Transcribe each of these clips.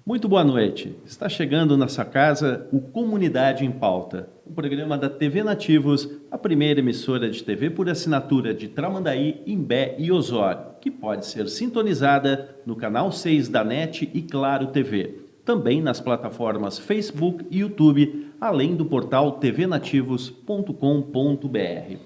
Muito boa noite. Está chegando na sua casa o Comunidade em Pauta, o programa da TV Nativos, a primeira emissora de TV por assinatura de Tramandaí, Imbé e Osório, que pode ser sintonizada no canal 6 da NET e Claro TV, também nas plataformas Facebook e YouTube, além do portal tvnativos.com.br.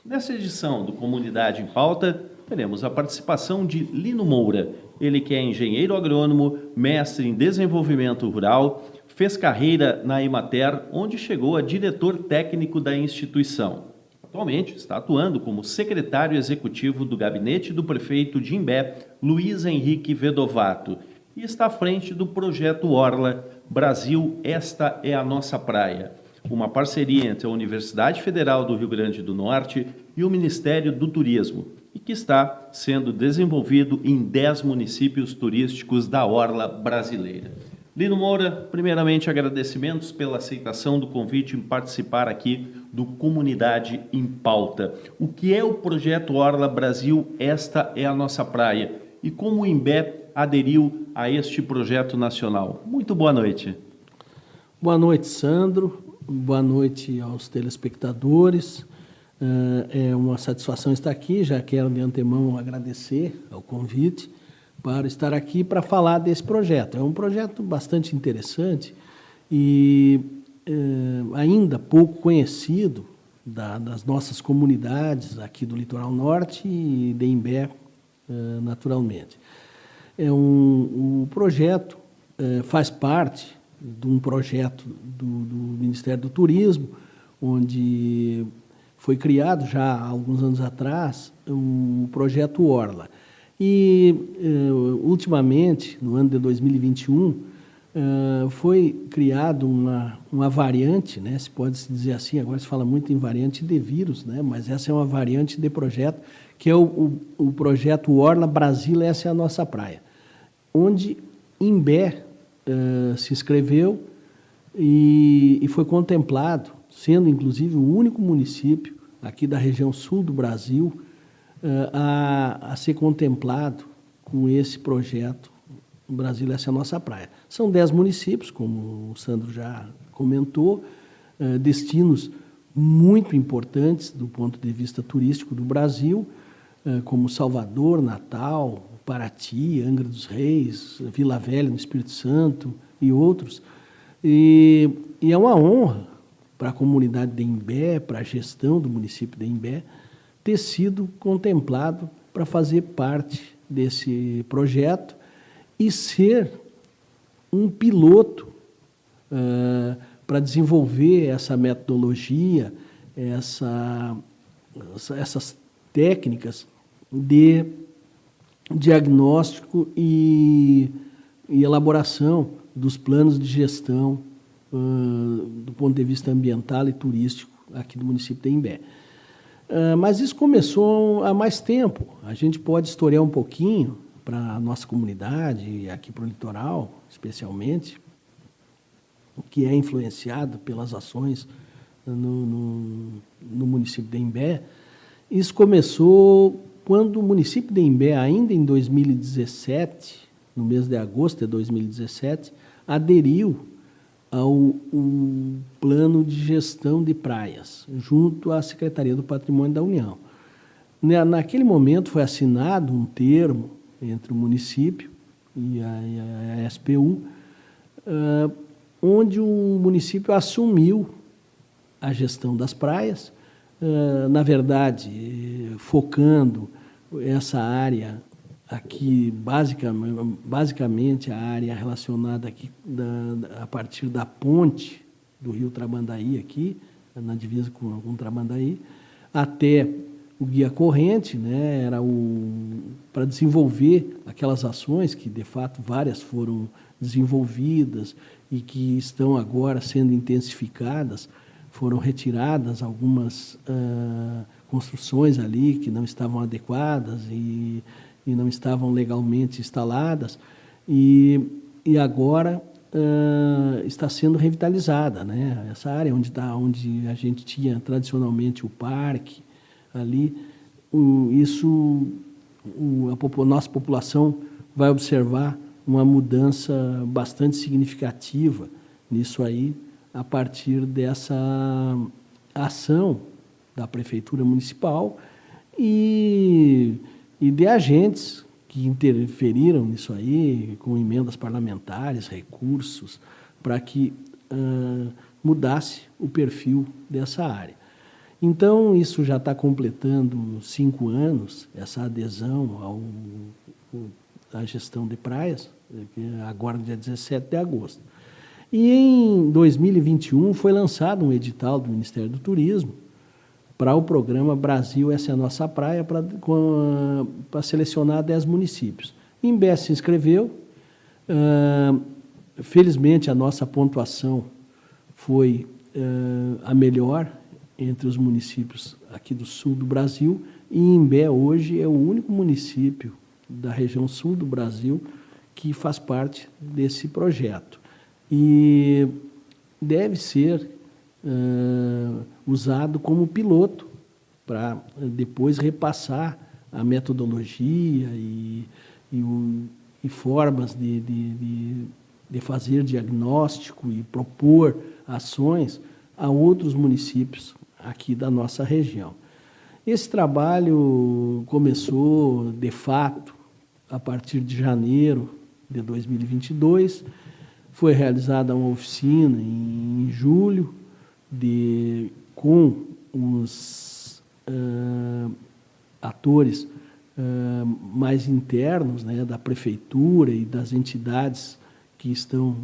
Nessa edição do Comunidade em Pauta, teremos a participação de Lino Moura, ele que é engenheiro agrônomo, mestre em desenvolvimento rural, fez carreira na Emater, onde chegou a diretor técnico da instituição. Atualmente está atuando como secretário executivo do gabinete do prefeito de Imbé, Luiz Henrique Vedovato, e está à frente do projeto Orla, Brasil, esta é a nossa praia, uma parceria entre a Universidade Federal do Rio Grande do Norte e o Ministério do Turismo, e que está sendo desenvolvido em 10 municípios turísticos da Orla brasileira. Lino Moura, primeiramente agradecimentos pela aceitação do convite em participar aqui do Comunidade em Pauta. O que é o projeto Orla Brasil, esta é a nossa praia, e como o Imbé aderiu a este projeto nacional? Muito boa noite. Boa noite, Sandro. Boa noite aos telespectadores. É uma satisfação estar aqui, já quero de antemão agradecer ao convite para estar aqui para falar desse projeto. É um projeto bastante interessante e ainda pouco conhecido das nossas comunidades aqui do Litoral Norte e de Imbé, naturalmente. O projeto faz parte de um projeto do Ministério do Turismo, onde foi criado já há alguns anos atrás o projeto Orla. E, ultimamente, no ano de 2021, foi criado uma variante, né, se pode se dizer assim, agora se fala muito em variante de vírus, né, mas essa é uma variante de projeto, que é o projeto Orla Brasil, essa é a nossa praia, onde Imbé se inscreveu e foi contemplado, sendo inclusive o único município aqui da região sul do Brasil a ser contemplado com esse projeto O Brasil, essa é a nossa praia. São 10 municípios, como o Sandro já comentou, destinos muito importantes do ponto de vista turístico do Brasil, como Salvador, Natal, Paraty, Angra dos Reis, Vila Velha, no Espírito Santo e outros. E é uma honra para a comunidade de Imbé, para a gestão do município de Imbé, ter sido contemplado para fazer parte desse projeto e ser um piloto para desenvolver essa metodologia, essas técnicas de diagnóstico e elaboração dos planos de gestão do ponto de vista ambiental e turístico aqui do município de Imbé. Mas isso começou há mais tempo. A gente pode historiar um pouquinho para a nossa comunidade, aqui para o litoral, especialmente, que é influenciado pelas ações no município de Imbé. Isso começou quando o município de Imbé, ainda em 2017, no mês de agosto de 2017, aderiu ao plano de gestão de praias, junto à Secretaria do Patrimônio da União. Naquele momento foi assinado um termo entre o município e a SPU, onde o município assumiu a gestão das praias, na verdade, focando essa área aqui, basicamente a área relacionada aqui a partir da ponte do rio Tramandaí, aqui, na divisa com Tramandaí, até o guia corrente, né, era para desenvolver aquelas ações que, de fato, várias foram desenvolvidas e que estão agora sendo intensificadas. Foram retiradas algumas construções ali que não estavam adequadas e não estavam legalmente instaladas, e agora está sendo revitalizada, né? Essa área onde a gente tinha tradicionalmente o parque, ali, nossa população vai observar uma mudança bastante significativa nisso aí, a partir dessa ação da Prefeitura Municipal e de agentes que interferiram nisso aí, com emendas parlamentares, recursos, para que mudasse o perfil dessa área. Então, isso já está completando 5 anos, essa adesão à gestão de praias, agora dia 17 de agosto. E em 2021 foi lançado um edital do Ministério do Turismo para o programa Brasil, Essa é a Nossa Praia, para selecionar 10 municípios. Imbé se inscreveu, felizmente a nossa pontuação foi a melhor entre os municípios aqui do sul do Brasil, e Imbé hoje é o único município da região sul do Brasil que faz parte desse projeto. E deve ser usado como piloto para depois repassar a metodologia e formas de fazer diagnóstico e propor ações a outros municípios aqui da nossa região. Esse trabalho começou, de fato, a partir de janeiro de 2022, foi realizada uma oficina em julho com os atores mais internos, né, da prefeitura e das entidades que estão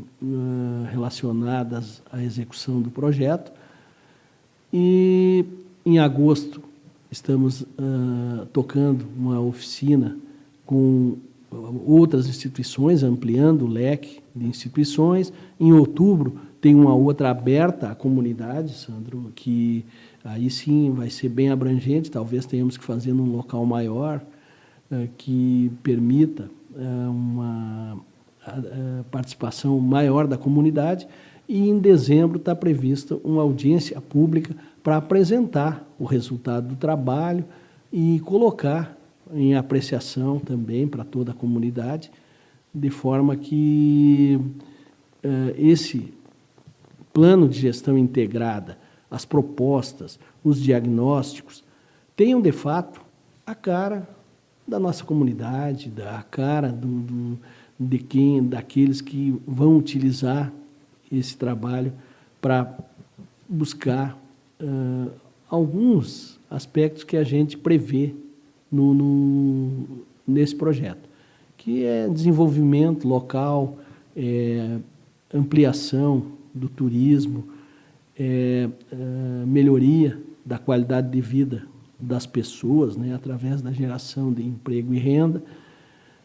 relacionadas à execução do projeto. E em agosto estamos tocando uma oficina com outras instituições, ampliando o leque de instituições. Em outubro tem uma outra aberta à comunidade, Sandro, que aí sim vai ser bem abrangente, talvez tenhamos que fazer num local maior, que permita uma participação maior da comunidade. E em dezembro está prevista uma audiência pública para apresentar o resultado do trabalho e colocar em apreciação também para toda a comunidade, de forma que esse plano de gestão integrada, as propostas, os diagnósticos, tenham de fato a cara da nossa comunidade, a cara daqueles que vão utilizar esse trabalho para buscar alguns aspectos que a gente prevê nesse projeto, que é desenvolvimento local, ampliação do turismo, melhoria da qualidade de vida das pessoas, né, através da geração de emprego e renda,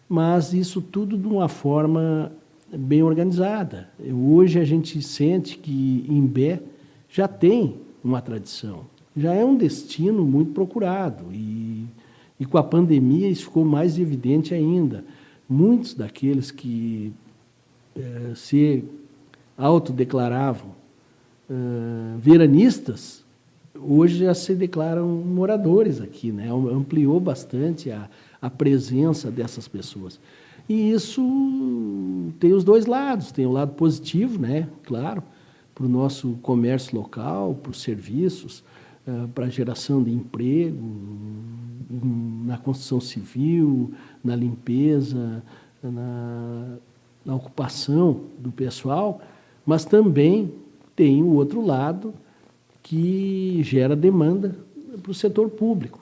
mas isso tudo de uma forma bem organizada. Hoje a gente sente que Imbé já tem uma tradição, já é um destino muito procurado e com a pandemia isso ficou mais evidente ainda. Muitos daqueles que se autodeclaravam veranistas, hoje já se declaram moradores aqui, né? Ampliou bastante a presença dessas pessoas. E isso tem os dois lados, tem o lado positivo, né? Claro, para o nosso comércio local, para os serviços, para a geração de emprego, na construção civil, na limpeza, na ocupação do pessoal, mas também tem o outro lado que gera demanda para o setor público,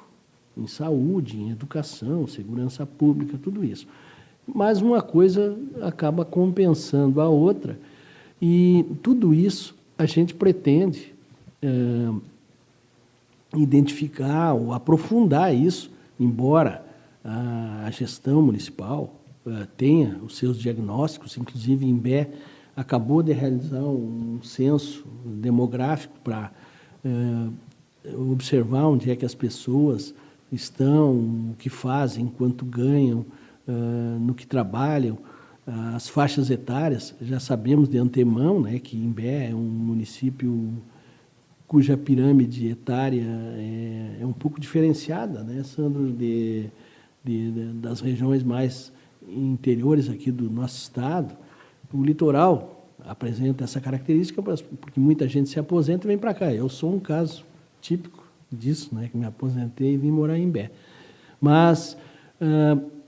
em saúde, em educação, segurança pública, tudo isso. Mas uma coisa acaba compensando a outra, e tudo isso a gente pretende identificar ou aprofundar isso, embora a gestão municipal tenha os seus diagnósticos, inclusive Imbé acabou de realizar um censo demográfico para observar onde é que as pessoas estão, o que fazem, quanto ganham, no que trabalham, as faixas etárias. Já sabemos de antemão, né, que Imbé é um município cuja pirâmide etária é um pouco diferenciada, né, Sandro, das regiões mais interiores aqui do nosso estado, o litoral apresenta essa característica porque muita gente se aposenta e vem para cá. Eu sou um caso típico disso, né, que me aposentei e vim morar em Imbé. Mas,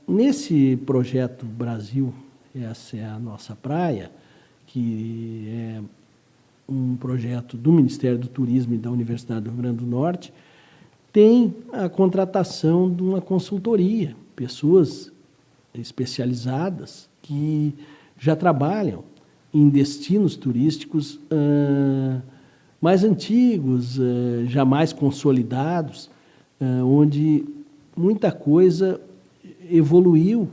nesse projeto Brasil, essa é a nossa praia, que é um projeto do Ministério do Turismo e da Universidade do Rio Grande do Norte, tem a contratação de uma consultoria, pessoas especializadas que já trabalham em destinos turísticos mais antigos, já mais consolidados, onde muita coisa evoluiu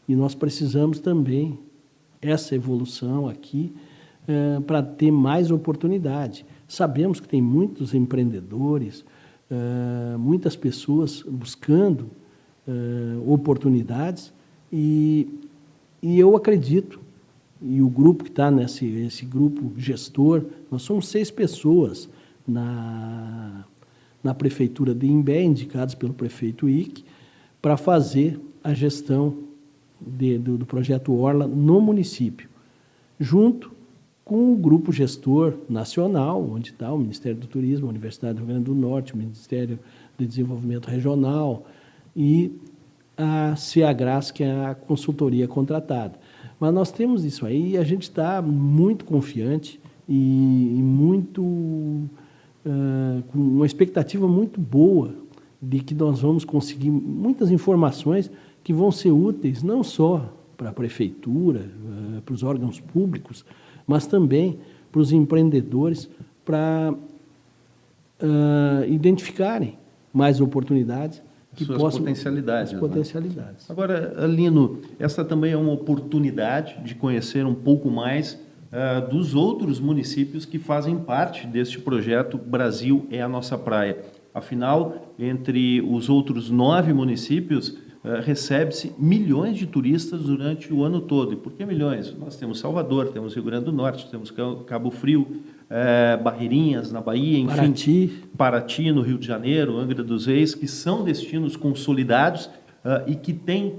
e nós precisamos também essa evolução aqui para ter mais oportunidade. Sabemos que tem muitos empreendedores, muitas pessoas buscando oportunidades e eu acredito, e o grupo que está esse grupo gestor, nós somos 6 pessoas na Prefeitura de Imbé, indicados pelo prefeito Ike, para fazer a gestão do projeto Orla no município, junto com o grupo gestor nacional, onde está o Ministério do Turismo, a Universidade do Rio Grande do Norte, o Ministério de Desenvolvimento Regional e a CEAGRAS, que é a consultoria contratada. Mas nós temos isso aí e a gente está muito confiante e muito com uma expectativa muito boa de que nós vamos conseguir muitas informações que vão ser úteis não só para a prefeitura, para os órgãos públicos, mas também para os empreendedores, para identificarem mais oportunidades que suas possam... potencialidades. As potencialidades. Né? Agora, Lino, essa também é uma oportunidade de conhecer um pouco mais dos outros municípios que fazem parte deste projeto Brasil é a Nossa Praia. Afinal, entre os outros 9 municípios, recebe-se milhões de turistas durante o ano todo. E por que milhões? Nós temos Salvador, temos Rio Grande do Norte, temos Cabo Frio, Barreirinhas, na Bahia, enfim, Paraty, no Rio de Janeiro, Angra dos Reis, que são destinos consolidados e que têm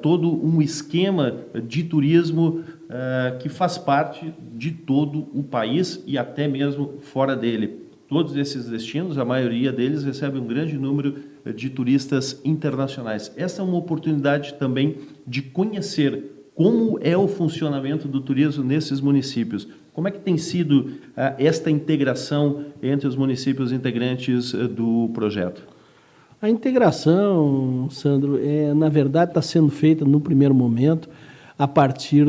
todo um esquema de turismo que faz parte de todo o país e até mesmo fora dele. Todos esses destinos, a maioria deles, recebe um grande número de turistas internacionais. Essa é uma oportunidade também de conhecer como é o funcionamento do turismo nesses municípios. Como é que tem sido esta integração entre os municípios integrantes do projeto? A integração, Sandro, na verdade está sendo feita no primeiro momento a partir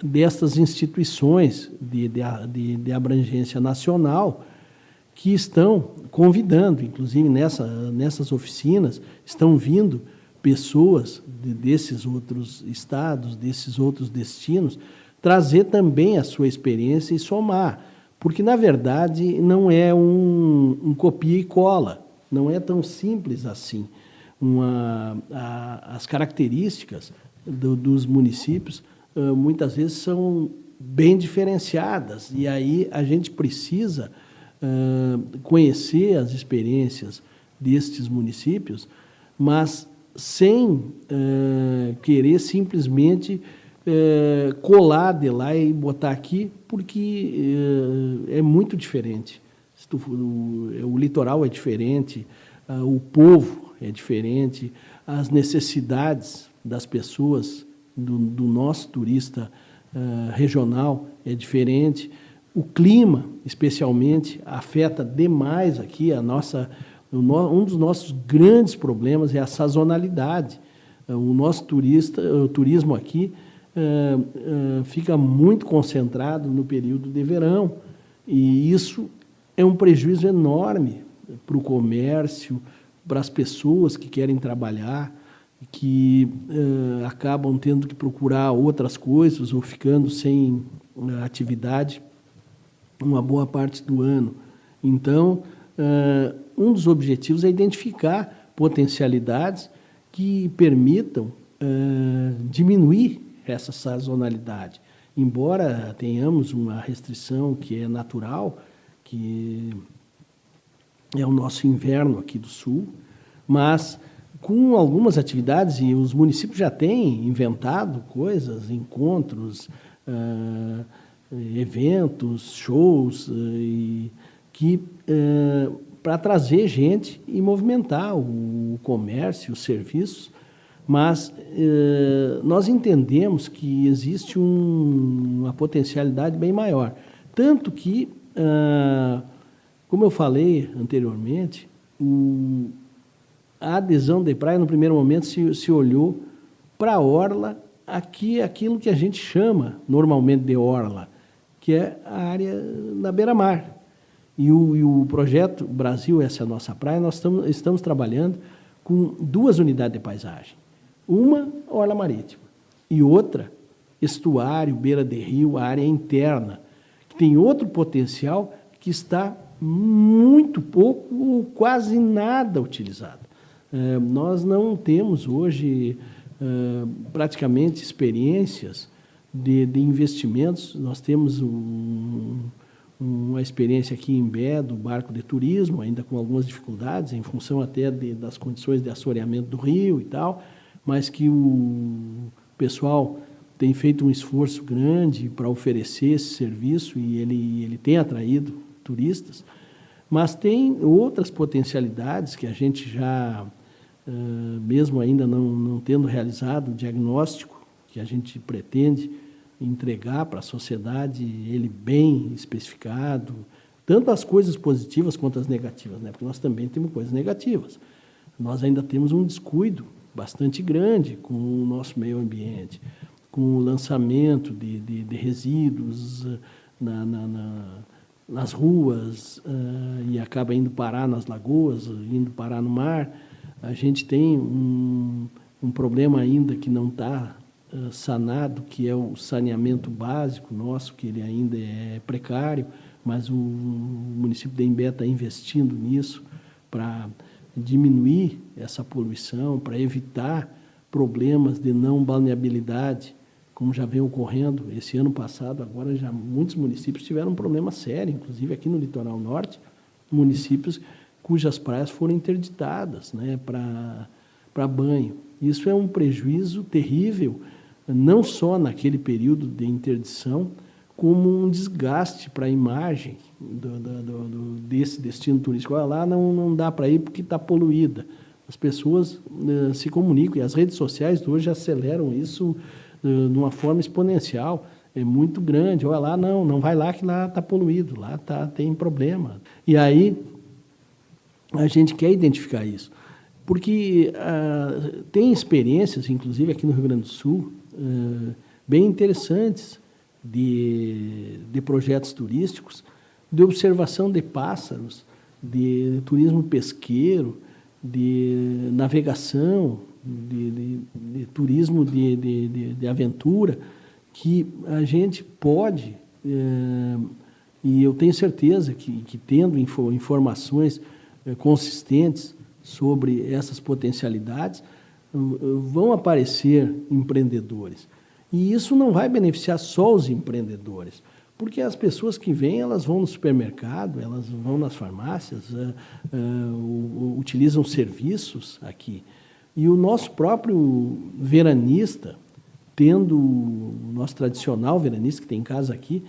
destas instituições de abrangência nacional que estão convidando, inclusive nessas oficinas, estão vindo pessoas desses outros estados, desses outros destinos, trazer também a sua experiência e somar, porque, na verdade, não é um copia e cola, não é tão simples assim. As características dos municípios, muitas vezes, são bem diferenciadas, e aí a gente precisa conhecer as experiências destes municípios, mas sem querer simplesmente colar de lá e botar aqui, porque é muito diferente. O litoral é diferente, o povo é diferente, as necessidades das pessoas, do nosso turista regional é diferente. O clima, especialmente, afeta demais aqui um dos nossos grandes problemas é a sazonalidade. O nosso turismo aqui fica muito concentrado no período de verão e isso é um prejuízo enorme para o comércio, para as pessoas que querem trabalhar, que acabam tendo que procurar outras coisas ou ficando sem atividade uma boa parte do ano. Então, um dos objetivos é identificar potencialidades que permitam diminuir essa sazonalidade. Embora tenhamos uma restrição que é natural, que é o nosso inverno aqui do Sul, mas com algumas atividades, e os municípios já têm inventado coisas, encontros, eventos, shows, para trazer gente e movimentar o comércio, os serviços, mas nós entendemos que existe uma potencialidade bem maior. Tanto que, como eu falei anteriormente, a adesão da praia, no primeiro momento, se olhou para a orla, aquilo que a gente chama normalmente de orla, que é a área na beira-mar. E o projeto Brasil, essa é a nossa praia, nós estamos trabalhando com 2 unidades de paisagem. Uma, orla marítima, e outra, estuário, beira de rio, área interna, que tem outro potencial que está muito pouco ou quase nada utilizado. Nós não temos hoje praticamente experiências de investimentos. Nós temos uma experiência aqui em Imbé, do barco de turismo, ainda com algumas dificuldades, em função até das condições de assoreamento do rio e tal, mas que o pessoal tem feito um esforço grande para oferecer esse serviço e ele tem atraído turistas, mas tem outras potencialidades que a gente já, mesmo ainda não tendo realizado o diagnóstico, que a gente pretende entregar para a sociedade, ele bem especificado, tanto as coisas positivas quanto as negativas, né? Porque nós também temos coisas negativas. Nós ainda temos um descuido bastante grande com o nosso meio ambiente, com o lançamento de resíduos nas ruas, e acaba indo parar nas lagoas, indo parar no mar. A gente tem um problema ainda que não está sanado, que é o saneamento básico nosso, que ele ainda é precário, mas o município de Imbé está investindo nisso para diminuir essa poluição, para evitar problemas de não balneabilidade, como já vem ocorrendo esse ano passado. Agora já muitos municípios tiveram um problema sério, inclusive aqui no litoral norte, municípios cujas praias foram interditadas, né, para banho. Isso é um prejuízo terrível, não só naquele período de interdição, como um desgaste para a imagem desse destino turístico. Olha, lá não dá para ir porque está poluída. As pessoas se comunicam, e as redes sociais hoje aceleram isso de uma forma exponencial, é muito grande. Olha lá, não vai lá que lá está poluído, lá tem problema. E aí a gente quer identificar isso, porque tem experiências, inclusive aqui no Rio Grande do Sul, bem interessantes de projetos turísticos, de observação de pássaros, de turismo pesqueiro, de navegação, de turismo de aventura, que a gente pode, e eu tenho certeza que tendo informações consistentes sobre essas potencialidades, vão aparecer empreendedores. E isso não vai beneficiar só os empreendedores, porque as pessoas que vêm, elas vão no supermercado, elas vão nas farmácias, utilizam serviços aqui. E o nosso próprio veranista, tendo o nosso tradicional veranista, que tem casa aqui,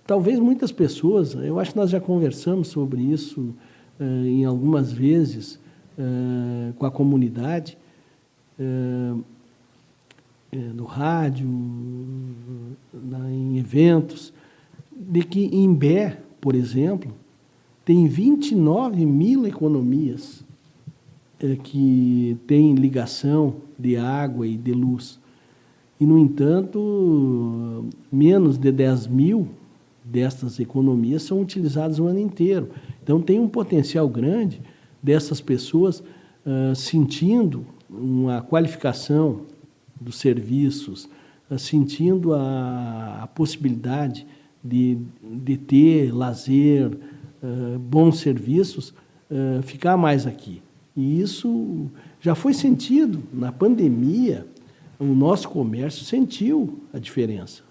talvez muitas pessoas, eu acho que nós já conversamos sobre isso em algumas vezes com a comunidade, no rádio, em eventos, de que em Imbé, por exemplo, tem 29 mil economias que têm ligação de água e de luz. E, no entanto, menos de 10 mil destas economias são utilizadas o ano inteiro. Então, tem um potencial grande dessas pessoas sentindo uma qualificação dos serviços, sentindo a possibilidade de ter lazer, bons serviços, ficar mais aqui. E isso já foi sentido na pandemia. O nosso comércio sentiu a diferença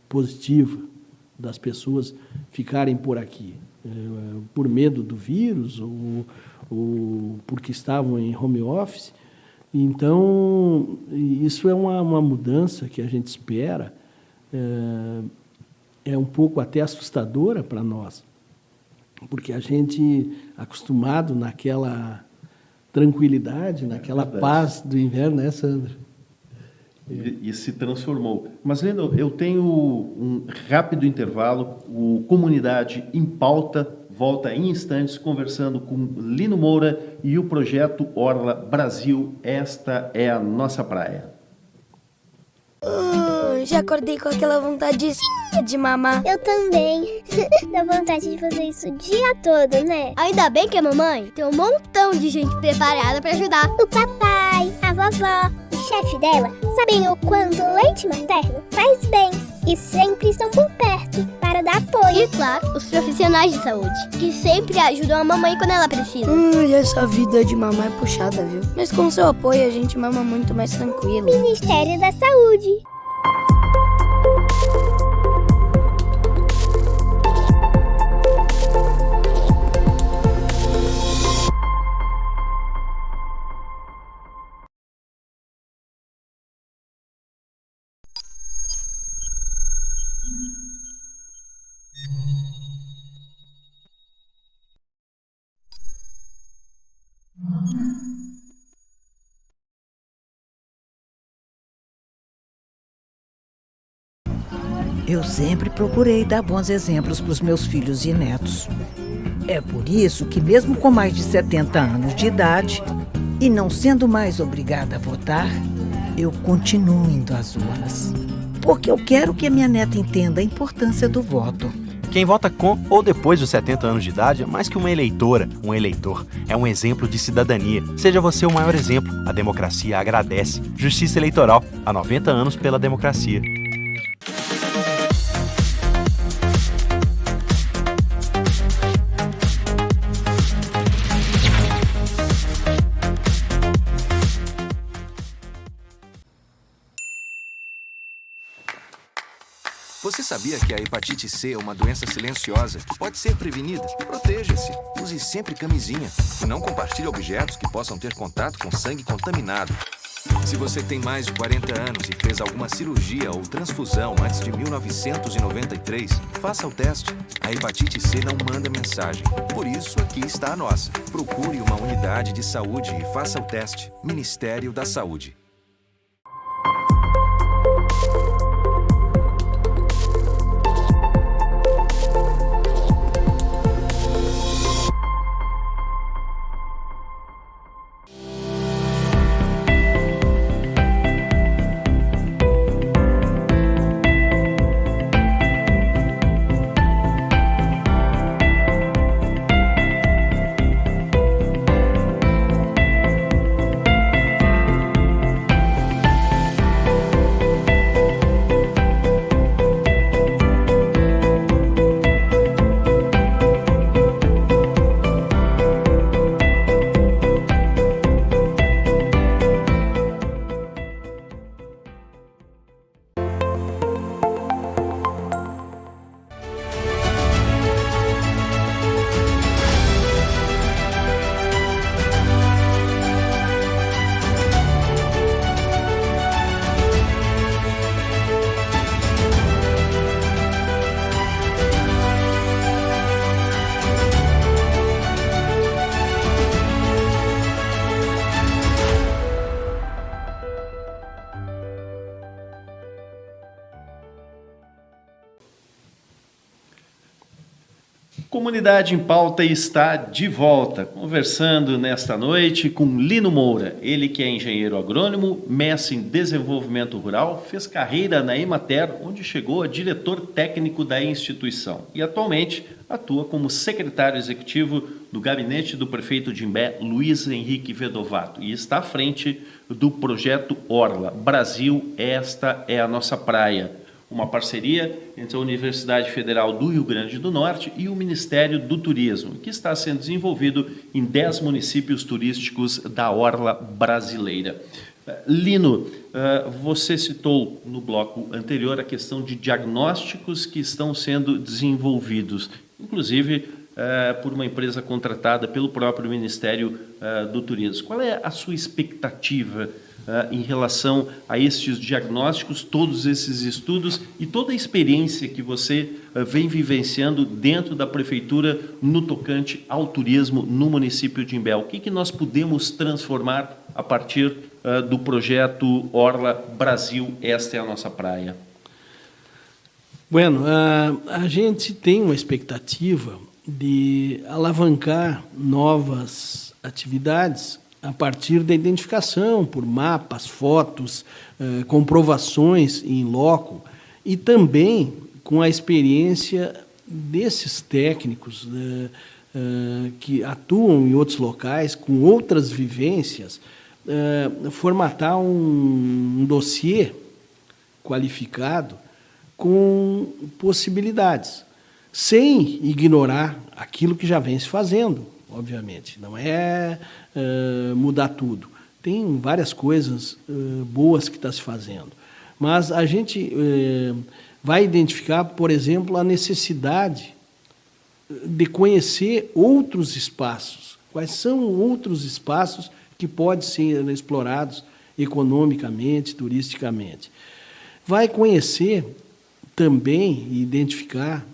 positiva das pessoas ficarem por aqui, por medo do vírus ou porque estavam em home office, Então, isso é uma mudança que a gente espera, é um pouco até assustadora para nós, porque a gente, acostumado naquela tranquilidade, naquela paz do inverno, né, Sandro? E se transformou. Mas, Lino, eu tenho um rápido intervalo. O Comunidade em Pauta volta em instantes conversando com Lino Moura e o projeto Orla Brasil. Esta é a nossa praia. Já acordei com aquela vontade de mamar. Eu também. Dá vontade de fazer isso o dia todo, né? Ainda bem que a mamãe tem um montão de gente preparada para ajudar. O papai, a vovó, o chefe dela sabem o quanto o leite materno faz bem e sempre estão por perto para dar apoio. E claro, os profissionais de saúde, que sempre ajudam a mamãe quando ela precisa. Essa vida de mamar é puxada, viu? Mas com seu apoio a gente mama muito mais tranquilo. Ministério da Saúde. Eu sempre procurei dar bons exemplos para os meus filhos e netos. É por isso que, mesmo com mais de 70 anos de idade e não sendo mais obrigada a votar, eu continuo indo às urnas. Porque eu quero que a minha neta entenda a importância do voto. Quem vota com ou depois dos 70 anos de idade é mais que uma eleitora, um eleitor. É um exemplo de cidadania. Seja você o maior exemplo. A democracia agradece. Justiça Eleitoral. Há 90 anos pela democracia. Você sabia que a hepatite C é uma doença silenciosa que pode ser prevenida? Proteja-se. Use sempre camisinha. E não compartilhe objetos que possam ter contato com sangue contaminado. Se você tem mais de 40 anos e fez alguma cirurgia ou transfusão antes de 1993, faça o teste. A hepatite C não manda mensagem. Por isso, aqui está a nossa. Procure uma unidade de saúde e faça o teste. Ministério da Saúde. Comunidade em Pauta está de volta, conversando nesta noite com Lino Moura. Ele que é engenheiro agrônomo, mestre em desenvolvimento rural, fez carreira na Emater, onde chegou a diretor técnico da instituição e atualmente atua como secretário executivo do gabinete do prefeito de Imbé, Luiz Henrique Vedovato, e está à frente do projeto Orla Brasil, esta é a nossa praia. Uma parceria entre a Universidade Federal do Rio Grande do Norte e o Ministério do Turismo, que está sendo desenvolvido em 10 municípios turísticos da Orla brasileira. Lino, você citou no bloco anterior a questão de diagnósticos que estão sendo desenvolvidos. Inclusive, por uma empresa contratada pelo próprio Ministério do Turismo. Qual é a sua expectativa em relação a estes diagnósticos, todos esses estudos e toda a experiência que você vem vivenciando dentro da Prefeitura no tocante ao turismo no município de Imbé? O que nós podemos transformar a partir do projeto Orla Brasil, esta é a nossa praia? Bueno, a gente tem uma expectativa de alavancar novas atividades a partir da identificação por mapas, fotos, comprovações em loco e também com a experiência desses técnicos que atuam em outros locais, com outras vivências, formatar um dossiê qualificado com possibilidades, sem ignorar aquilo que já vem se fazendo, obviamente. Não é mudar tudo. Tem várias coisas boas que está se fazendo. Mas a gente vai identificar, por exemplo, a necessidade de conhecer outros espaços. Quais são outros espaços que podem ser explorados economicamente, turisticamente. Vai conhecer também e identificar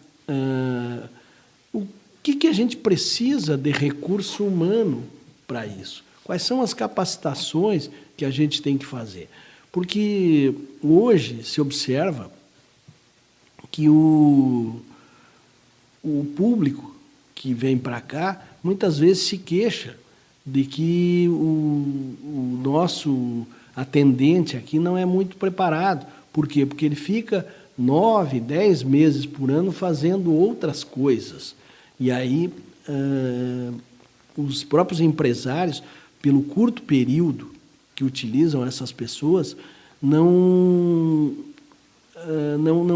o que a gente precisa de recurso humano para isso. Quais são as capacitações que a gente tem que fazer? Porque hoje se observa que o público que vem para cá muitas vezes se queixa de que o nosso atendente aqui não é muito preparado. Por quê? Porque ele fica 9, 10 meses por ano fazendo outras coisas. E aí os próprios empresários, pelo curto período que utilizam essas pessoas, não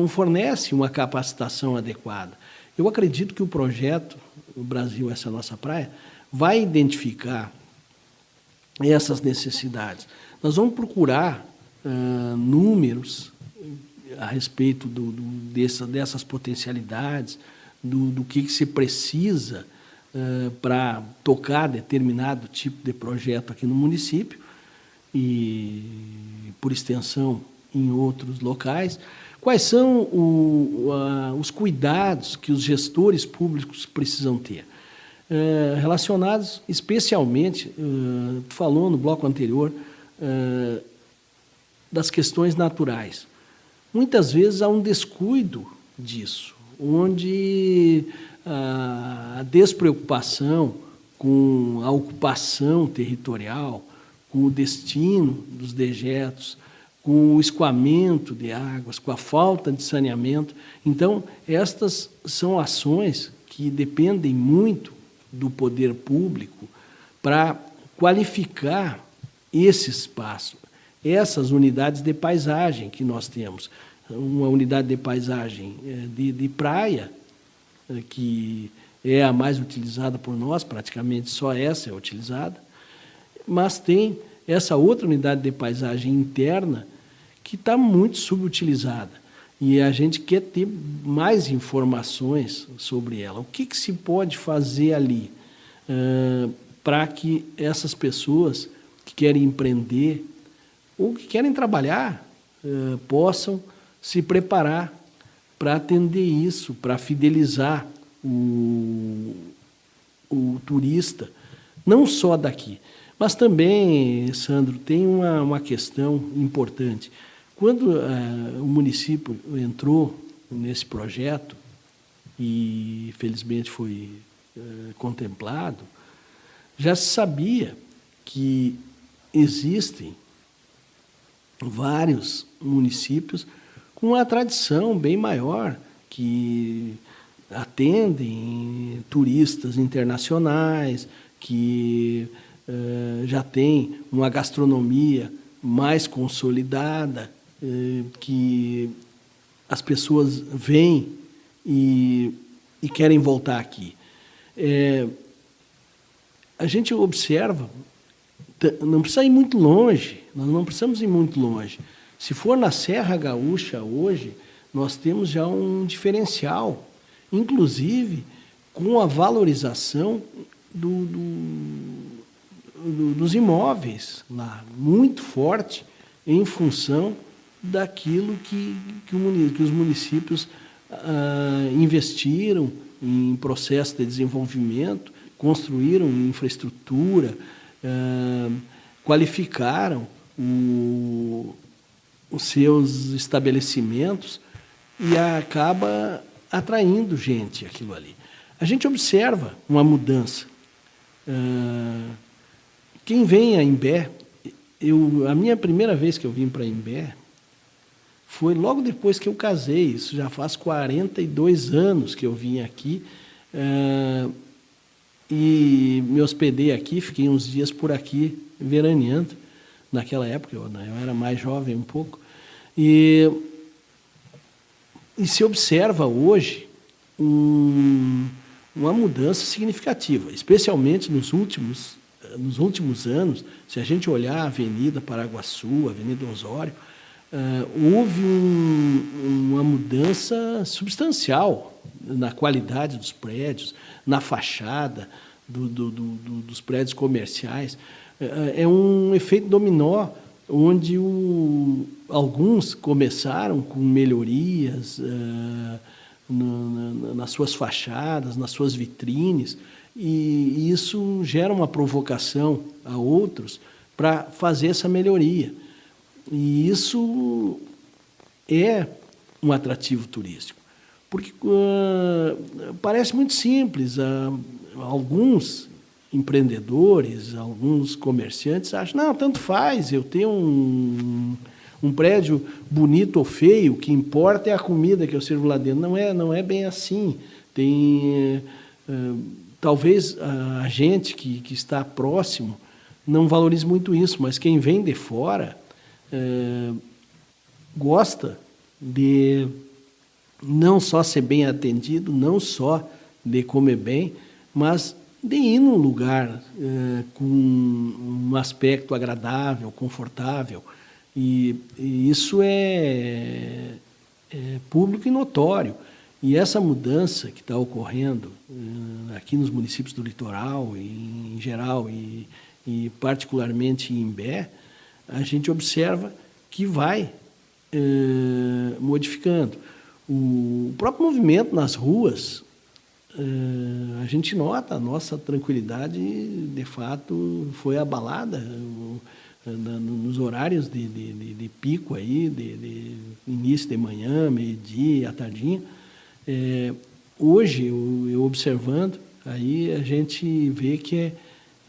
fornecem uma capacitação adequada. Eu acredito que o projeto O Brasil, essa é a nossa praia, vai identificar essas necessidades. Nós vamos procurar números a respeito dessas potencialidades, do que se precisa para tocar determinado tipo de projeto aqui no município e, por extensão, em outros locais. Quais são os cuidados que os gestores públicos precisam ter? Relacionados especialmente, tu falou no bloco anterior, das questões naturais. Muitas vezes há um descuido disso, onde a despreocupação com a ocupação territorial, com o destino dos dejetos, com o escoamento de águas, com a falta de saneamento. Então, estas são ações que dependem muito do poder público para qualificar esse espaço, essas unidades de paisagem que nós temos. Uma unidade de paisagem de praia, que é a mais utilizada por nós, praticamente só essa é utilizada, mas tem essa outra unidade de paisagem interna que está muito subutilizada. E a gente quer ter mais informações sobre ela. O que se pode fazer ali para que essas pessoas que querem empreender ou que querem trabalhar possam se preparar para atender isso, para fidelizar o turista, não só daqui. Mas também, Sandro, tem uma questão importante. Quando o município entrou nesse projeto, e felizmente foi contemplado, já se sabia que existem vários municípios com uma tradição bem maior, que atendem turistas internacionais, que já tem uma gastronomia mais consolidada, que as pessoas vêm e querem voltar aqui. A gente observa, não precisa ir muito longe, nós não precisamos ir muito longe. Se for na Serra Gaúcha hoje, nós temos já um diferencial, inclusive com a valorização dos imóveis lá, muito forte em função daquilo que os municípios investiram em processo de desenvolvimento, construíram infraestrutura, qualificaram os seus estabelecimentos e acaba atraindo gente aquilo ali. A gente observa uma mudança. Quem vem a Imbé, a minha primeira vez que eu vim para Imbé foi logo depois que eu casei. Isso já faz 42 anos que eu vim aqui e me hospedei aqui, fiquei uns dias por aqui veraneando. Naquela época eu era mais jovem um pouco. E se observa hoje uma mudança significativa, especialmente nos últimos anos. Se a gente olhar a Avenida Paraguaçu, a Avenida Osório, houve uma mudança substancial na qualidade dos prédios, na fachada dos prédios comerciais. É um efeito dominó, onde alguns começaram com melhorias nas suas fachadas, nas suas vitrines, e isso gera uma provocação a outros para fazer essa melhoria. E isso é um atrativo turístico, porque parece muito simples. Alguns empreendedores, alguns comerciantes acham, não, tanto faz, eu tenho um prédio bonito ou feio, o que importa é a comida que eu sirvo lá dentro. Não é bem assim. Talvez a gente que está próximo não valorize muito isso, mas quem vem de fora gosta de não só ser bem atendido, não só de comer bem, mas de ir num lugar com um aspecto agradável, confortável. E isso é público e notório. E essa mudança que está ocorrendo aqui nos municípios do litoral, em geral, e particularmente em Imbé, a gente observa que vai modificando. O próprio movimento nas ruas, a gente nota, a nossa tranquilidade, de fato, foi abalada nos horários de pico, aí, de início de manhã, meio-dia, à tardinha. Hoje, eu observando, aí a gente vê que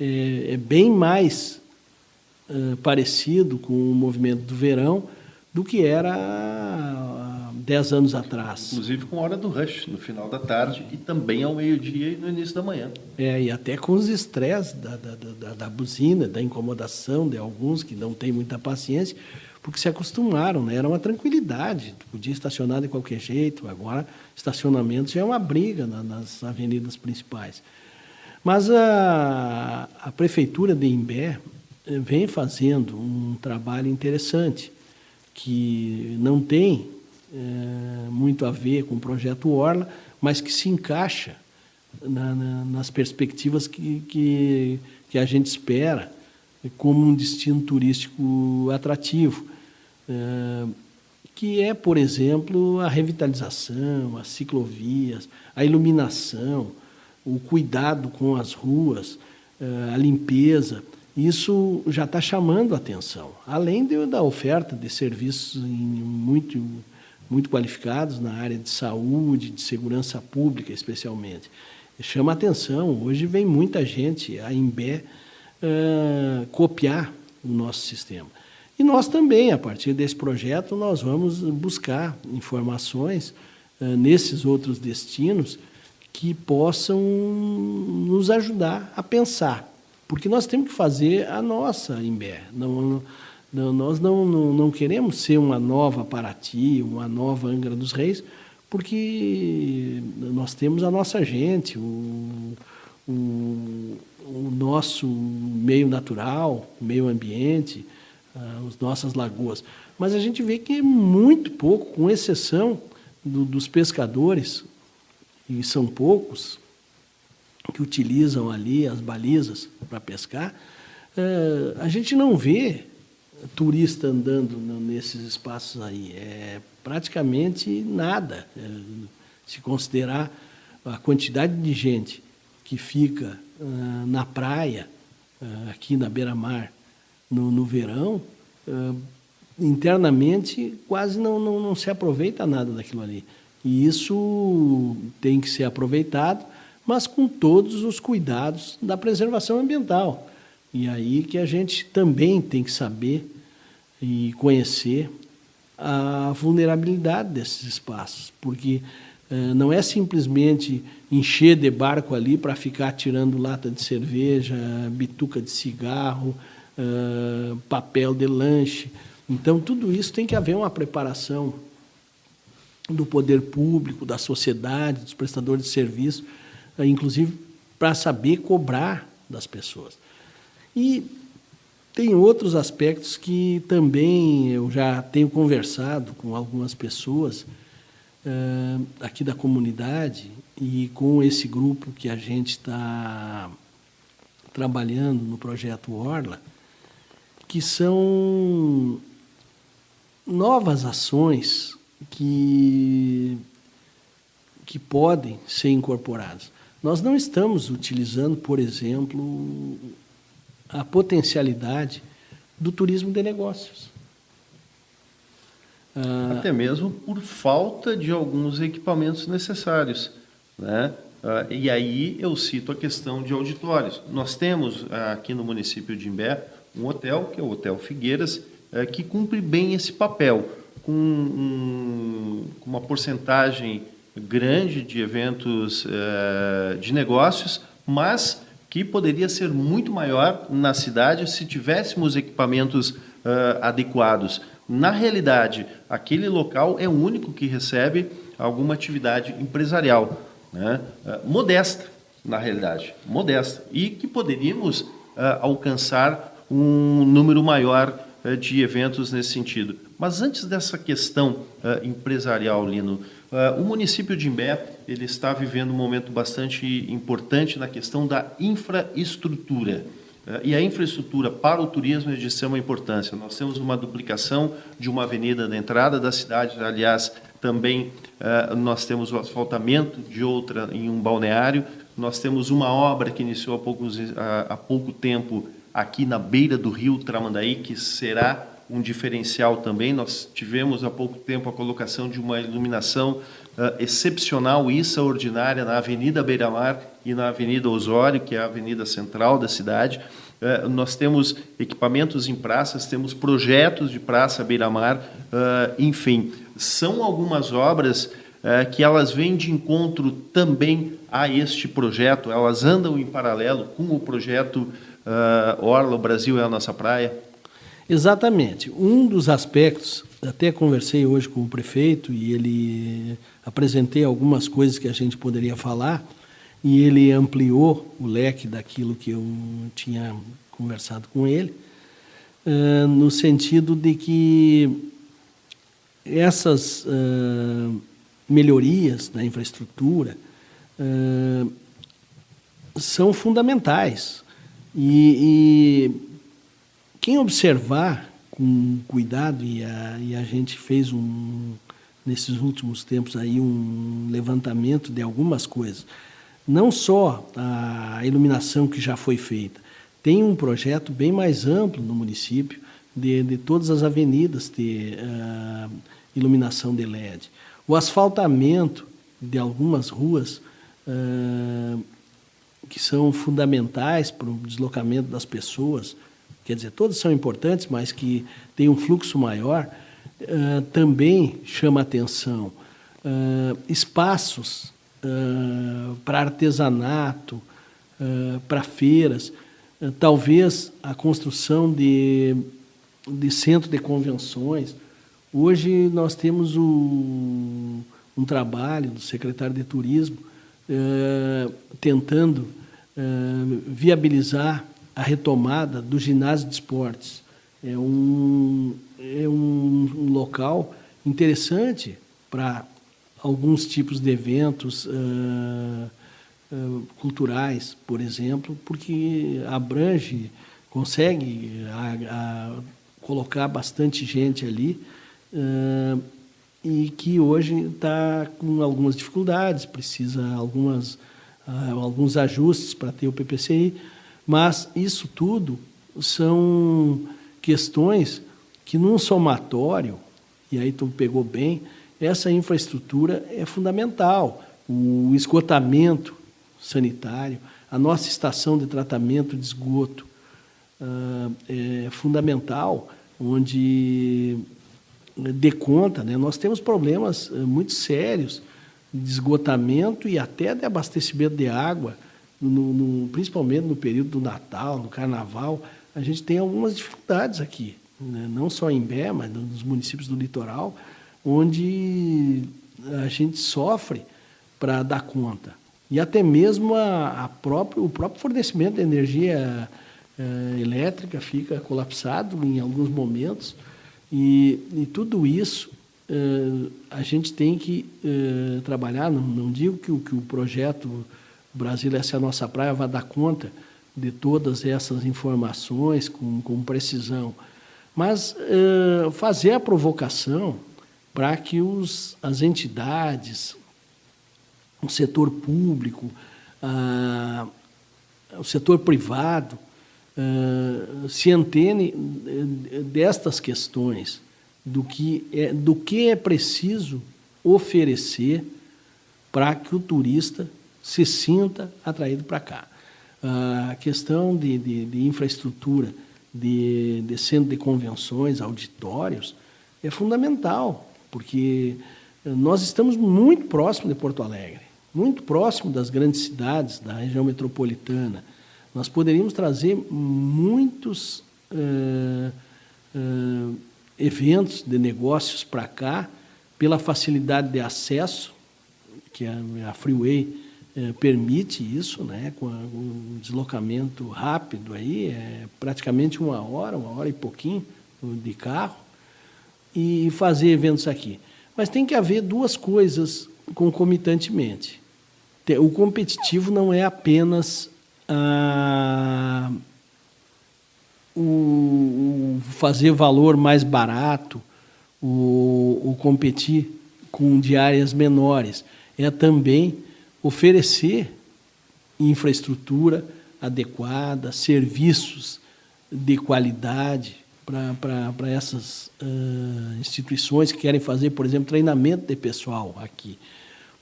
é bem mais parecido com o movimento do verão do que era há 10 anos atrás. Inclusive com a hora do rush, no final da tarde, e também ao meio-dia e no início da manhã. E até com os estresses da buzina, da incomodação de alguns que não têm muita paciência, porque se acostumaram, né? Era uma tranquilidade, tu podia estacionar de qualquer jeito. Agora, estacionamento já é uma briga nas avenidas principais. Mas a Prefeitura de Imbé vem fazendo um trabalho interessante, que não tem muito a ver com o projeto Orla, mas que se encaixa nas perspectivas que a gente espera como um destino turístico atrativo, que é, por exemplo, a revitalização, as ciclovias, a iluminação, o cuidado com as ruas, a limpeza. Isso já está chamando a atenção, além da oferta de serviços muito qualificados na área de saúde, de segurança pública, especialmente. Chama a atenção. Hoje vem muita gente a Imbé copiar o nosso sistema. E nós também, a partir desse projeto, nós vamos buscar informações nesses outros destinos que possam nos ajudar a pensar. Porque nós temos que fazer a nossa Imbé. Nós não queremos ser uma nova Paraty, uma nova Angra dos Reis, porque nós temos a nossa gente, o nosso meio natural, o meio ambiente, as nossas lagoas. Mas a gente vê que é muito pouco, com exceção dos pescadores, e são poucos, que utilizam ali as balizas para pescar, a gente não vê turista andando nesses espaços aí. É praticamente nada. Se considerar a quantidade de gente que fica na praia, aqui na beira-mar, no verão, internamente quase não se aproveita nada daquilo ali. E isso tem que ser aproveitado, mas com todos os cuidados da preservação ambiental. E aí que a gente também tem que saber e conhecer a vulnerabilidade desses espaços, porque não é simplesmente encher de barco ali para ficar tirando lata de cerveja, bituca de cigarro, papel de lanche. Então, tudo isso tem que haver uma preparação do poder público, da sociedade, dos prestadores de serviço, inclusive para saber cobrar das pessoas. E tem outros aspectos que também eu já tenho conversado com algumas pessoas aqui da comunidade e com esse grupo que a gente está trabalhando no projeto Orla, que são novas ações que podem ser incorporadas. Nós não estamos utilizando, por exemplo, a potencialidade do turismo de negócios. Até mesmo por falta de alguns equipamentos necessários, né? E aí eu cito a questão de auditórios. Nós temos aqui no município de Imbé um hotel, que é o Hotel Figueiras, que cumpre bem esse papel, com uma porcentagem grande de eventos de negócios, mas que poderia ser muito maior na cidade se tivéssemos equipamentos adequados. Na realidade, aquele local é o único que recebe alguma atividade empresarial, né? Modesta, na realidade, modesta, e que poderíamos alcançar um número maior de eventos nesse sentido. Mas antes dessa questão empresarial, Lino, o município de Imbé ele está vivendo um momento bastante importante na questão da infraestrutura. E a infraestrutura para o turismo é de extrema importância. Nós temos uma duplicação de uma avenida da entrada da cidade, aliás, também nós temos o asfaltamento de outra em um balneário, nós temos uma obra que iniciou há pouco tempo aqui na beira do rio Tramandaí, que será um diferencial também. Nós tivemos há pouco tempo a colocação de uma iluminação excepcional e extraordinária na Avenida Beira-Mar e na Avenida Osório, que é a avenida central da cidade. Nós temos equipamentos em praças, temos projetos de praça Beira-Mar, enfim, são algumas obras que elas vêm de encontro também a este projeto, elas andam em paralelo com o projeto Orla, o Brasil é a nossa praia. Exatamente. Um dos aspectos, até conversei hoje com o prefeito e ele apresentei algumas coisas que a gente poderia falar e ele ampliou o leque daquilo que eu tinha conversado com ele, no sentido de que essas melhorias na infraestrutura são fundamentais e quem observar com cuidado, e a gente fez nesses últimos tempos aí um levantamento de algumas coisas, não só a iluminação que já foi feita, tem um projeto bem mais amplo no município de todas as avenidas ter iluminação de LED. O asfaltamento de algumas ruas que são fundamentais para o deslocamento das pessoas, quer dizer, todas são importantes, mas que tem um fluxo maior, também chama atenção. Espaços para artesanato, para feiras, talvez a construção de centro de convenções. Hoje nós temos um trabalho do secretário de Turismo tentando viabilizar a retomada do ginásio de esportes. É um local interessante para alguns tipos de eventos culturais, por exemplo, porque consegue colocar bastante gente ali, e que hoje está com algumas dificuldades, precisa alguns ajustes para ter o PPCI, mas isso tudo são questões que, num somatório, e aí tu pegou bem, essa infraestrutura é fundamental. O esgotamento sanitário, a nossa estação de tratamento de esgoto é fundamental, onde dê conta, né? Nós temos problemas muito sérios de esgotamento e até de abastecimento de água, principalmente no período do Natal, no Carnaval. A gente tem algumas dificuldades aqui, né? Não só em Imbé, mas nos municípios do litoral, onde a gente sofre para dar conta. E até mesmo o próprio fornecimento de energia elétrica fica colapsado em alguns momentos, e tudo isso a gente tem que trabalhar. Não digo que o projeto Brasil, essa é a nossa praia, vai dar conta de todas essas informações com precisão, mas fazer a provocação para que as entidades, o setor público, o setor privado, se antene destas questões, do que é preciso oferecer para que o turista se sinta atraído para cá. A questão de infraestrutura, de centro de convenções, auditórios, é fundamental, porque nós estamos muito próximo de Porto Alegre, muito próximo das grandes cidades da região metropolitana. Nós poderíamos trazer muitos eventos de negócios para cá, pela facilidade de acesso, que a Freeway permite isso, né? Com um deslocamento rápido, aí, praticamente uma hora e pouquinho de carro, e fazer eventos aqui. Mas tem que haver duas coisas concomitantemente. O competitivo não é apenas o fazer valor mais barato, o competir com diárias menores, é também oferecer infraestrutura adequada, serviços de qualidade para essas instituições que querem fazer, por exemplo, treinamento de pessoal aqui.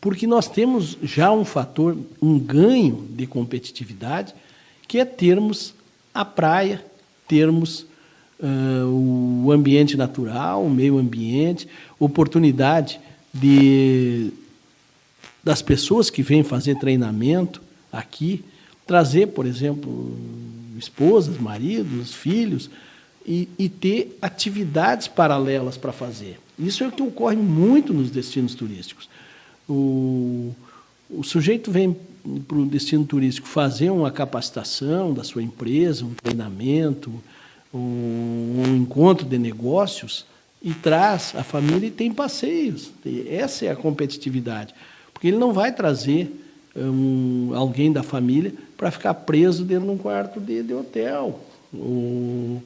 Porque nós temos já um ganho de competitividade, que é termos a praia, termos o ambiente natural, o meio ambiente, oportunidade das pessoas que vêm fazer treinamento aqui, trazer, por exemplo, esposas, maridos, filhos, e ter atividades paralelas para fazer. Isso é o que ocorre muito nos destinos turísticos. O sujeito vem para o destino turístico fazer uma capacitação da sua empresa, um treinamento, um encontro de negócios, e traz a família e tem passeios. Essa é a competitividade. Porque ele não vai trazer alguém da família para ficar preso dentro de um quarto de hotel, ou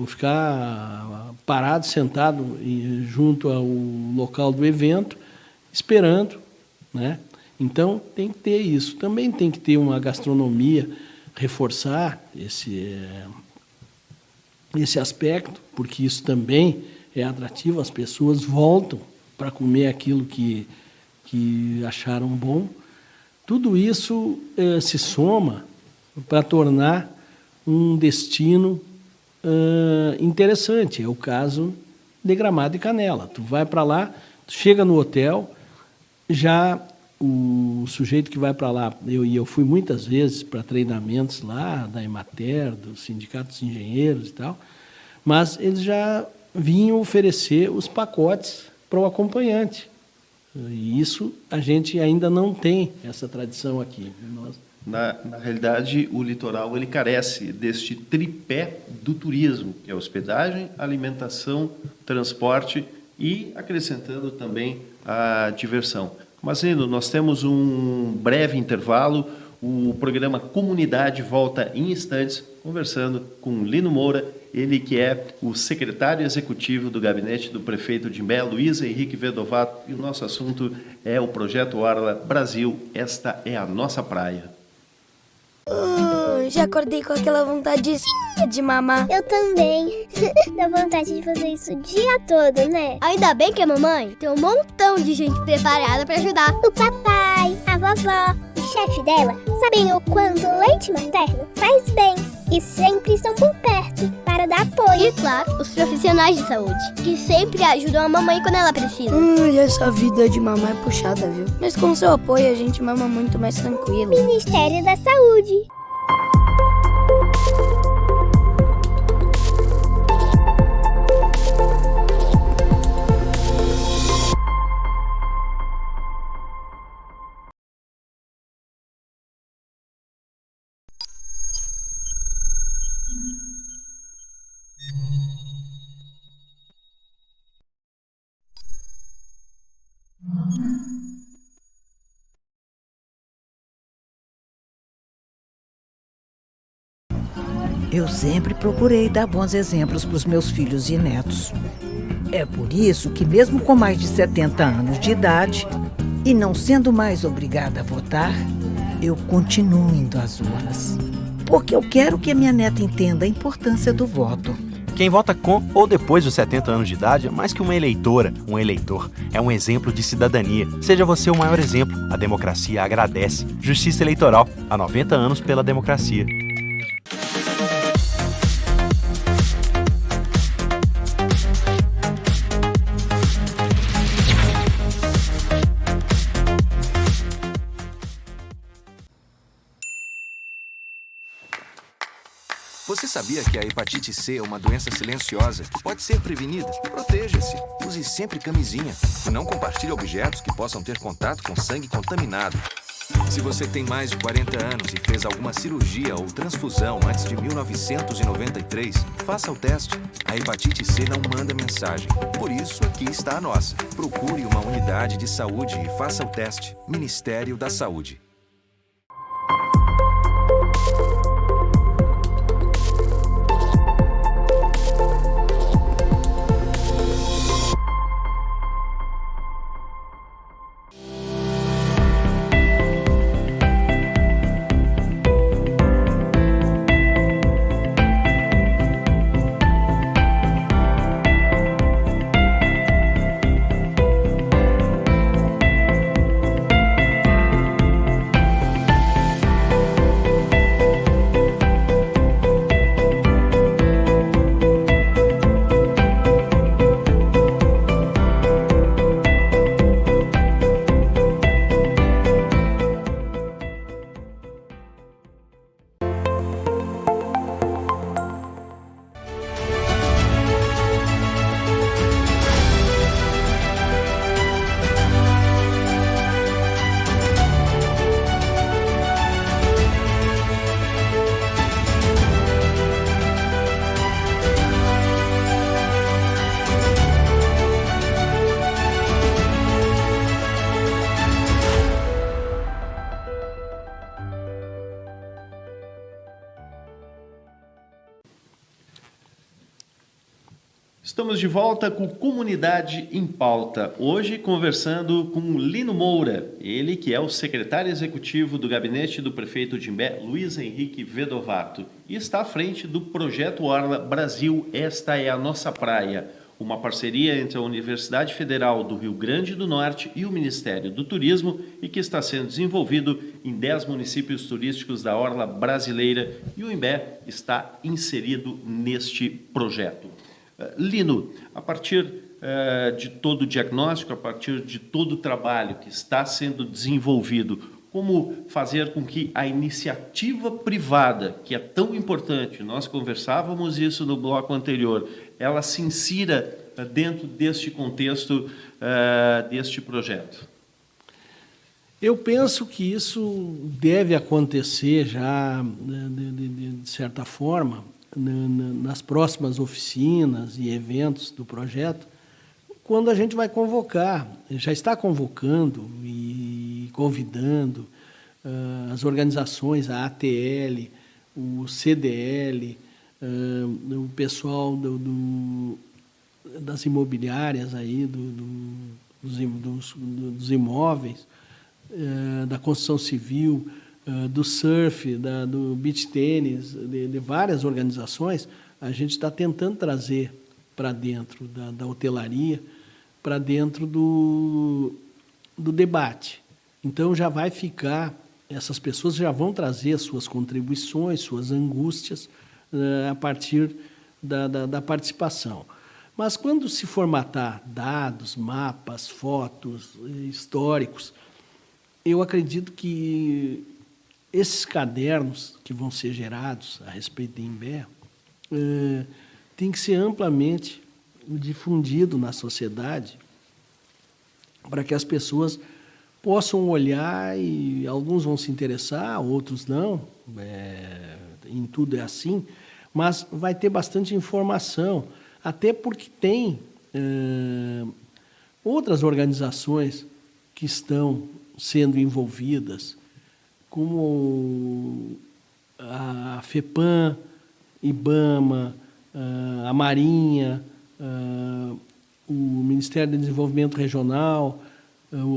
ficar parado, sentado junto ao local do evento, esperando, né? Então, tem que ter isso. Também tem que ter uma gastronomia, reforçar esse aspecto, porque isso também é atrativo, as pessoas voltam para comer aquilo que acharam bom. Tudo isso se soma para tornar um destino interessante. É o caso de Gramado e Canela. Tu vai para lá, tu chega no hotel, já o sujeito que vai para lá, eu fui muitas vezes para treinamentos lá, da Emater, do Sindicato dos Engenheiros e tal, mas eles já vinham oferecer os pacotes para o acompanhante. E isso a gente ainda não tem essa tradição aqui. Na realidade, o litoral ele carece deste tripé do turismo, que é hospedagem, alimentação, transporte e acrescentando também a diversão. Mas, Lino, nós temos um breve intervalo. O programa Comunidade volta em instantes, conversando com Lino Moura, ele que é o secretário executivo do gabinete do prefeito de Imbé, Luiz Henrique Vedovato, e o nosso assunto é o Projeto Orla Brasil, esta é a nossa praia. Já acordei com aquela vontade de mamar. Eu também. Dá vontade de fazer isso o dia todo, né? Ainda bem que a mamãe tem um montão de gente preparada pra ajudar. O papai, a vovó, o chefe dela sabem o quanto o leite materno faz bem e sempre estão por perto para dar apoio. E claro, os profissionais de saúde, que sempre ajudam a mamãe quando ela precisa. Essa vida de mamar é puxada, viu? Mas com seu apoio a gente mama muito mais tranquilo. Ministério da Saúde. Eu sempre procurei dar bons exemplos para os meus filhos e netos. É por isso que, mesmo com mais de 70 anos de idade e não sendo mais obrigada a votar, eu continuo indo às urnas. Porque eu quero que a minha neta entenda a importância do voto. Quem vota com ou depois dos 70 anos de idade é mais que uma eleitora, um eleitor. É um exemplo de cidadania. Seja você o maior exemplo. A democracia agradece. Justiça Eleitoral. Há 90 anos pela democracia. Você sabia que a hepatite C é uma doença silenciosa que pode ser prevenida? Proteja-se. Use sempre camisinha. E não compartilhe objetos que possam ter contato com sangue contaminado. Se você tem mais de 40 anos e fez alguma cirurgia ou transfusão antes de 1993, faça o teste. A hepatite C não manda mensagem. Por isso, aqui está a nossa. Procure uma unidade de saúde e faça o teste. Ministério da Saúde. Estamos de volta com Comunidade em Pauta, hoje conversando com Lino Moura, ele que é o secretário executivo do gabinete do prefeito de Imbé, Luiz Henrique Vedovato, e está à frente do Projeto Orla Brasil, esta é a nossa praia, uma parceria entre a Universidade Federal do Rio Grande do Norte e o Ministério do Turismo e que está sendo desenvolvido em 10 municípios turísticos da Orla Brasileira e o Imbé está inserido neste projeto. Lino, a partir de todo o diagnóstico, a partir de todo o trabalho que está sendo desenvolvido, como fazer com que a iniciativa privada, que é tão importante, nós conversávamos isso no bloco anterior, ela se insira dentro deste contexto deste projeto? Eu penso que isso deve acontecer já, de certa forma, nas próximas oficinas e eventos do projeto, quando a gente vai convocar, já está convocando e convidando as organizações, a ATL, o CDL, o pessoal das imobiliárias aí, dos imóveis, da construção civil, do surf, do beach tênis, de várias organizações. A gente está tentando trazer para dentro da hotelaria, para dentro do debate. Então já vai ficar, essas pessoas já vão trazer as suas contribuições, suas angústias a partir da participação. Mas quando se formatar dados, mapas, fotos, históricos, eu acredito que esses cadernos que vão ser gerados a respeito de Imbé tem que ser amplamente difundido na sociedade para que as pessoas possam olhar e alguns vão se interessar, outros não, em tudo é assim, mas vai ter bastante informação, até porque tem outras organizações que estão sendo envolvidas, como a FEPAM, IBAMA, a Marinha, o Ministério do Desenvolvimento Regional,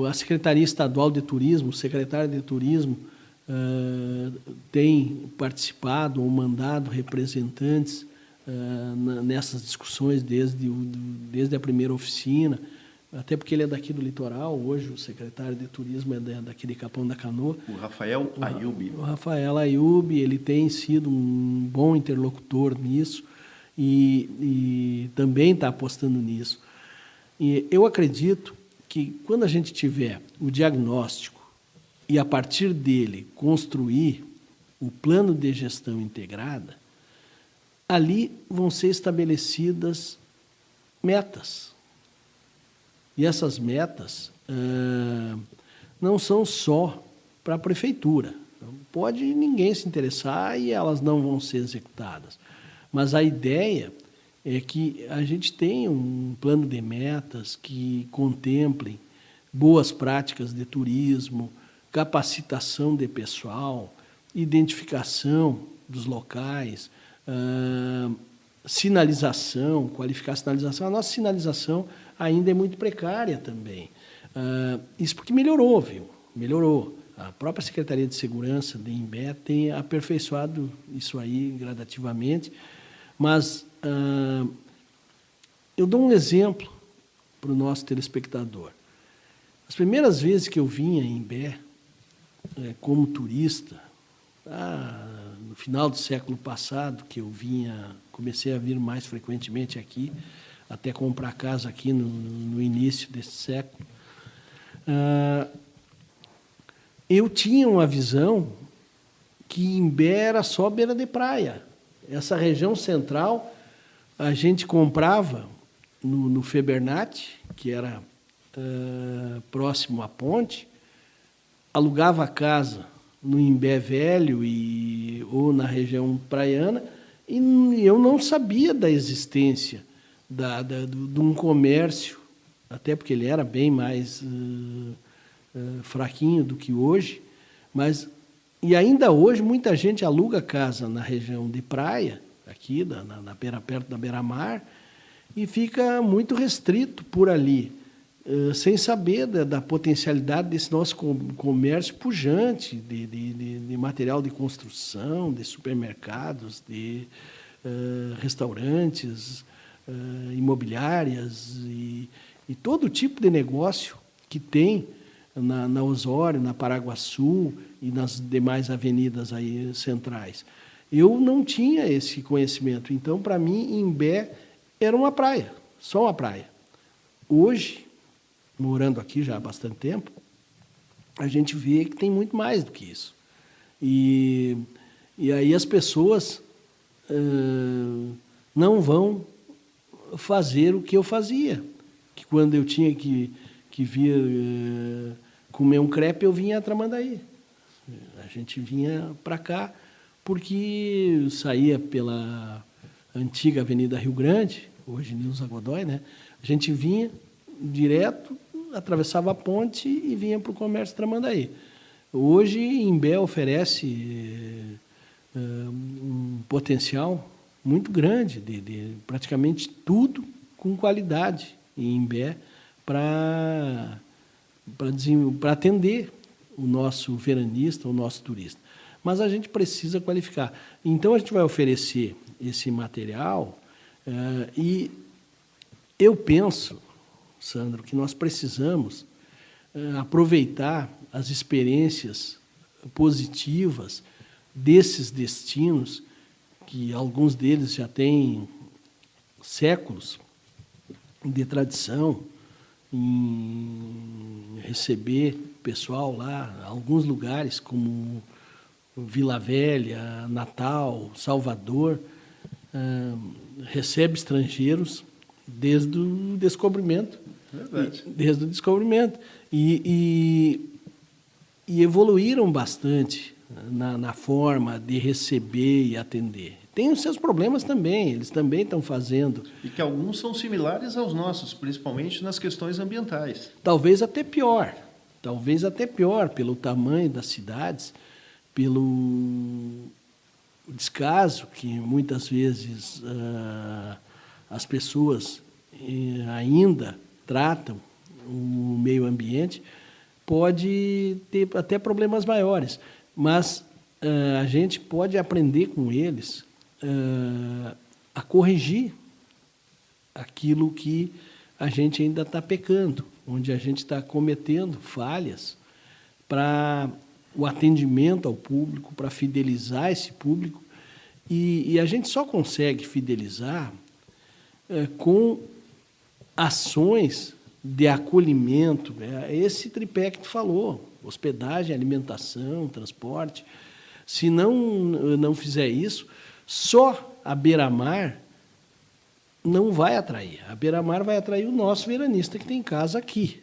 a Secretaria Estadual de Turismo, o secretário de Turismo tem participado ou mandado representantes nessas discussões desde a primeira oficina, até porque ele é daqui do litoral, hoje o secretário de Turismo é daqui de Capão da Canoa. O Rafael Ayub. O Rafael Ayub, ele tem sido um bom interlocutor nisso e também está apostando nisso. E eu acredito que quando a gente tiver o diagnóstico e, a partir dele, construir o plano de gestão integrada, ali vão ser estabelecidas metas. E essas metas não são só para a prefeitura. Pode ninguém se interessar e elas não vão ser executadas. Mas a ideia é que a gente tenha um plano de metas que contemplem boas práticas de turismo, capacitação de pessoal, identificação dos locais, sinalização, qualificar a sinalização. A nossa sinalização ainda é muito precária também. Isso porque melhorou, viu? Melhorou. A própria Secretaria de Segurança de Imbé tem aperfeiçoado isso aí gradativamente, mas eu dou um exemplo para o nosso telespectador. As primeiras vezes que eu vinha em Imbé como turista, no final do século passado, que eu comecei a vir mais frequentemente aqui, até comprar casa aqui no início desse século, eu tinha uma visão que Imbé era só beira de praia. Essa região central, a gente comprava no Febernat, que era próximo à ponte, alugava a casa no Imbé Velho ou na região praiana, e eu não sabia da existência de um comércio, até porque ele era bem mais fraquinho do que hoje, e ainda hoje muita gente aluga casa na região de praia, aqui perto da beira-mar, e fica muito restrito por ali, sem saber da potencialidade desse nosso comércio pujante de material de construção, de supermercados, de restaurantes, imobiliárias e todo tipo de negócio que tem na Osório, na Paraguaçu e nas demais avenidas aí centrais. Eu não tinha esse conhecimento, então, para mim, Imbé era uma praia, só uma praia. Hoje, morando aqui já há bastante tempo, a gente vê que tem muito mais do que isso. E aí as pessoas não vão fazer o que eu fazia, que quando eu tinha que vir comer um crepe, eu vinha a Tramandaí. A gente vinha para cá porque eu saía pela antiga Avenida Rio Grande, hoje Nilza Godoy, né? A gente vinha direto atravessava a ponte e vinha para o comércio Tramandaí. Hoje, Imbé oferece um potencial muito grande de praticamente tudo com qualidade em Imbé para atender o nosso veranista, o nosso turista. Mas a gente precisa qualificar. Então, a gente vai oferecer esse material e eu penso, Sandro, que nós precisamos aproveitar as experiências positivas desses destinos, que alguns deles já têm séculos de tradição em receber pessoal lá, alguns lugares como Vila Velha, Natal, Salvador, recebe estrangeiros desde o descobrimento. Verdade. Desde o descobrimento. E evoluíram bastante na forma de receber e atender. Tem os seus problemas também, eles também estão fazendo. E que alguns são similares aos nossos, principalmente nas questões ambientais. Talvez até pior pelo tamanho das cidades, pelo descaso que muitas vezes as pessoas ainda tratam o meio ambiente, pode ter até problemas maiores, mas a gente pode aprender com eles a corrigir aquilo que a gente ainda está pecando, onde a gente está cometendo falhas para o atendimento ao público, para fidelizar esse público, e a gente só consegue fidelizar com ações de acolhimento, esse tripé que tu falou, hospedagem, alimentação, transporte. Se não fizer isso, só a Beira-Mar não vai atrair. A Beira-Mar vai atrair o nosso veranista que tem casa aqui.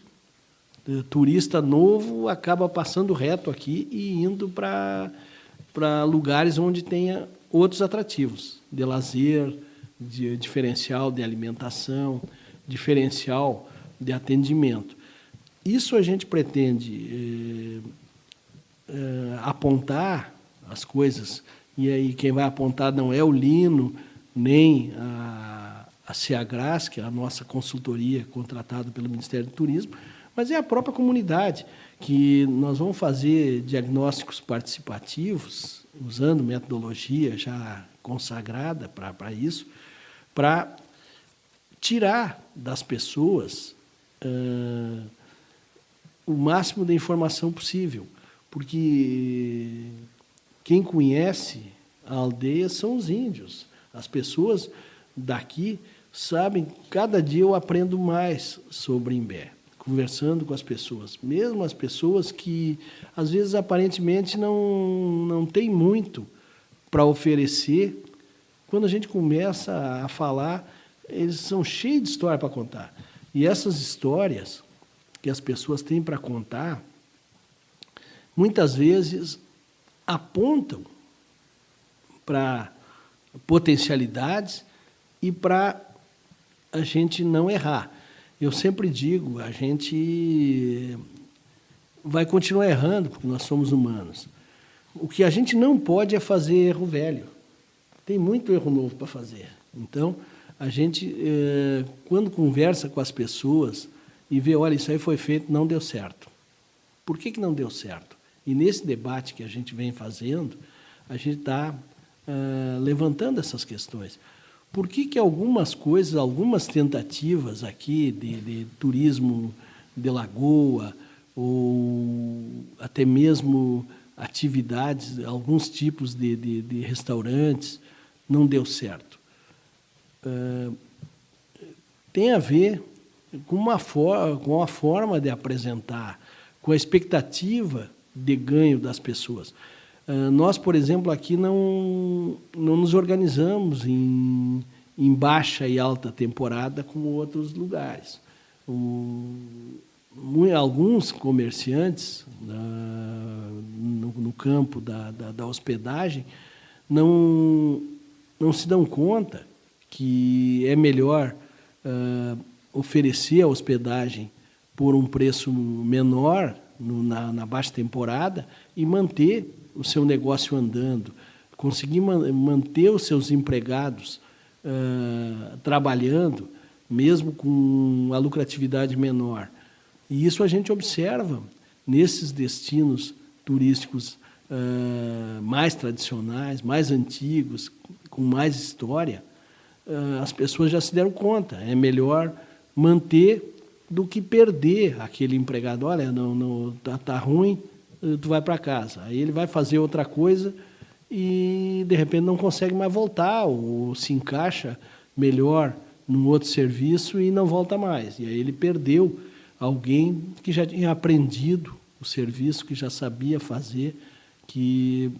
O turista novo acaba passando reto aqui e indo para lugares onde tenha outros atrativos, de lazer, de diferencial de alimentação, diferencial de atendimento. Isso a gente pretende apontar as coisas, e aí quem vai apontar não é o Lino, nem a Ceagras, que é a nossa consultoria contratada pelo Ministério do Turismo, mas é a própria comunidade, que nós vamos fazer diagnósticos participativos, usando metodologia já consagrada para isso, para tirar das pessoas o máximo de informação possível, porque quem conhece a aldeia são os índios. As pessoas daqui sabem, cada dia eu aprendo mais sobre Imbé, conversando com as pessoas, mesmo as pessoas que, às vezes, aparentemente não têm muito para oferecer. Quando a gente começa a falar, eles são cheios de história para contar. E essas histórias que as pessoas têm para contar, muitas vezes apontam para potencialidades e para a gente não errar. Eu sempre digo, a gente vai continuar errando, porque nós somos humanos. O que a gente não pode é fazer erro velho. Tem muito erro novo para fazer. Então, a gente, quando conversa com as pessoas e vê, olha, isso aí foi feito, não deu certo. Por que não deu certo? E nesse debate que a gente vem fazendo, a gente está levantando essas questões. Por que algumas coisas, algumas tentativas aqui de turismo de lagoa, ou até mesmo atividades, alguns tipos de restaurantes, não deu certo? Tem a ver com a forma de apresentar, com a expectativa de ganho das pessoas. Nós, por exemplo, aqui não nos organizamos em baixa e alta temporada como outros lugares. Alguns comerciantes no campo da hospedagem não se dão conta que é melhor oferecer a hospedagem por um preço menor na baixa temporada e manter o seu negócio andando, conseguir manter os seus empregados trabalhando, mesmo com a lucratividade menor. E isso a gente observa nesses destinos turísticos mais tradicionais, mais antigos, com mais história. As pessoas já se deram conta, é melhor manter do que perder aquele empregado. Olha, não tá ruim, tu vai para casa. Aí ele vai fazer outra coisa e, de repente, não consegue mais voltar, ou se encaixa melhor num outro serviço e não volta mais. E aí ele perdeu alguém que já tinha aprendido o serviço, que já sabia fazer, que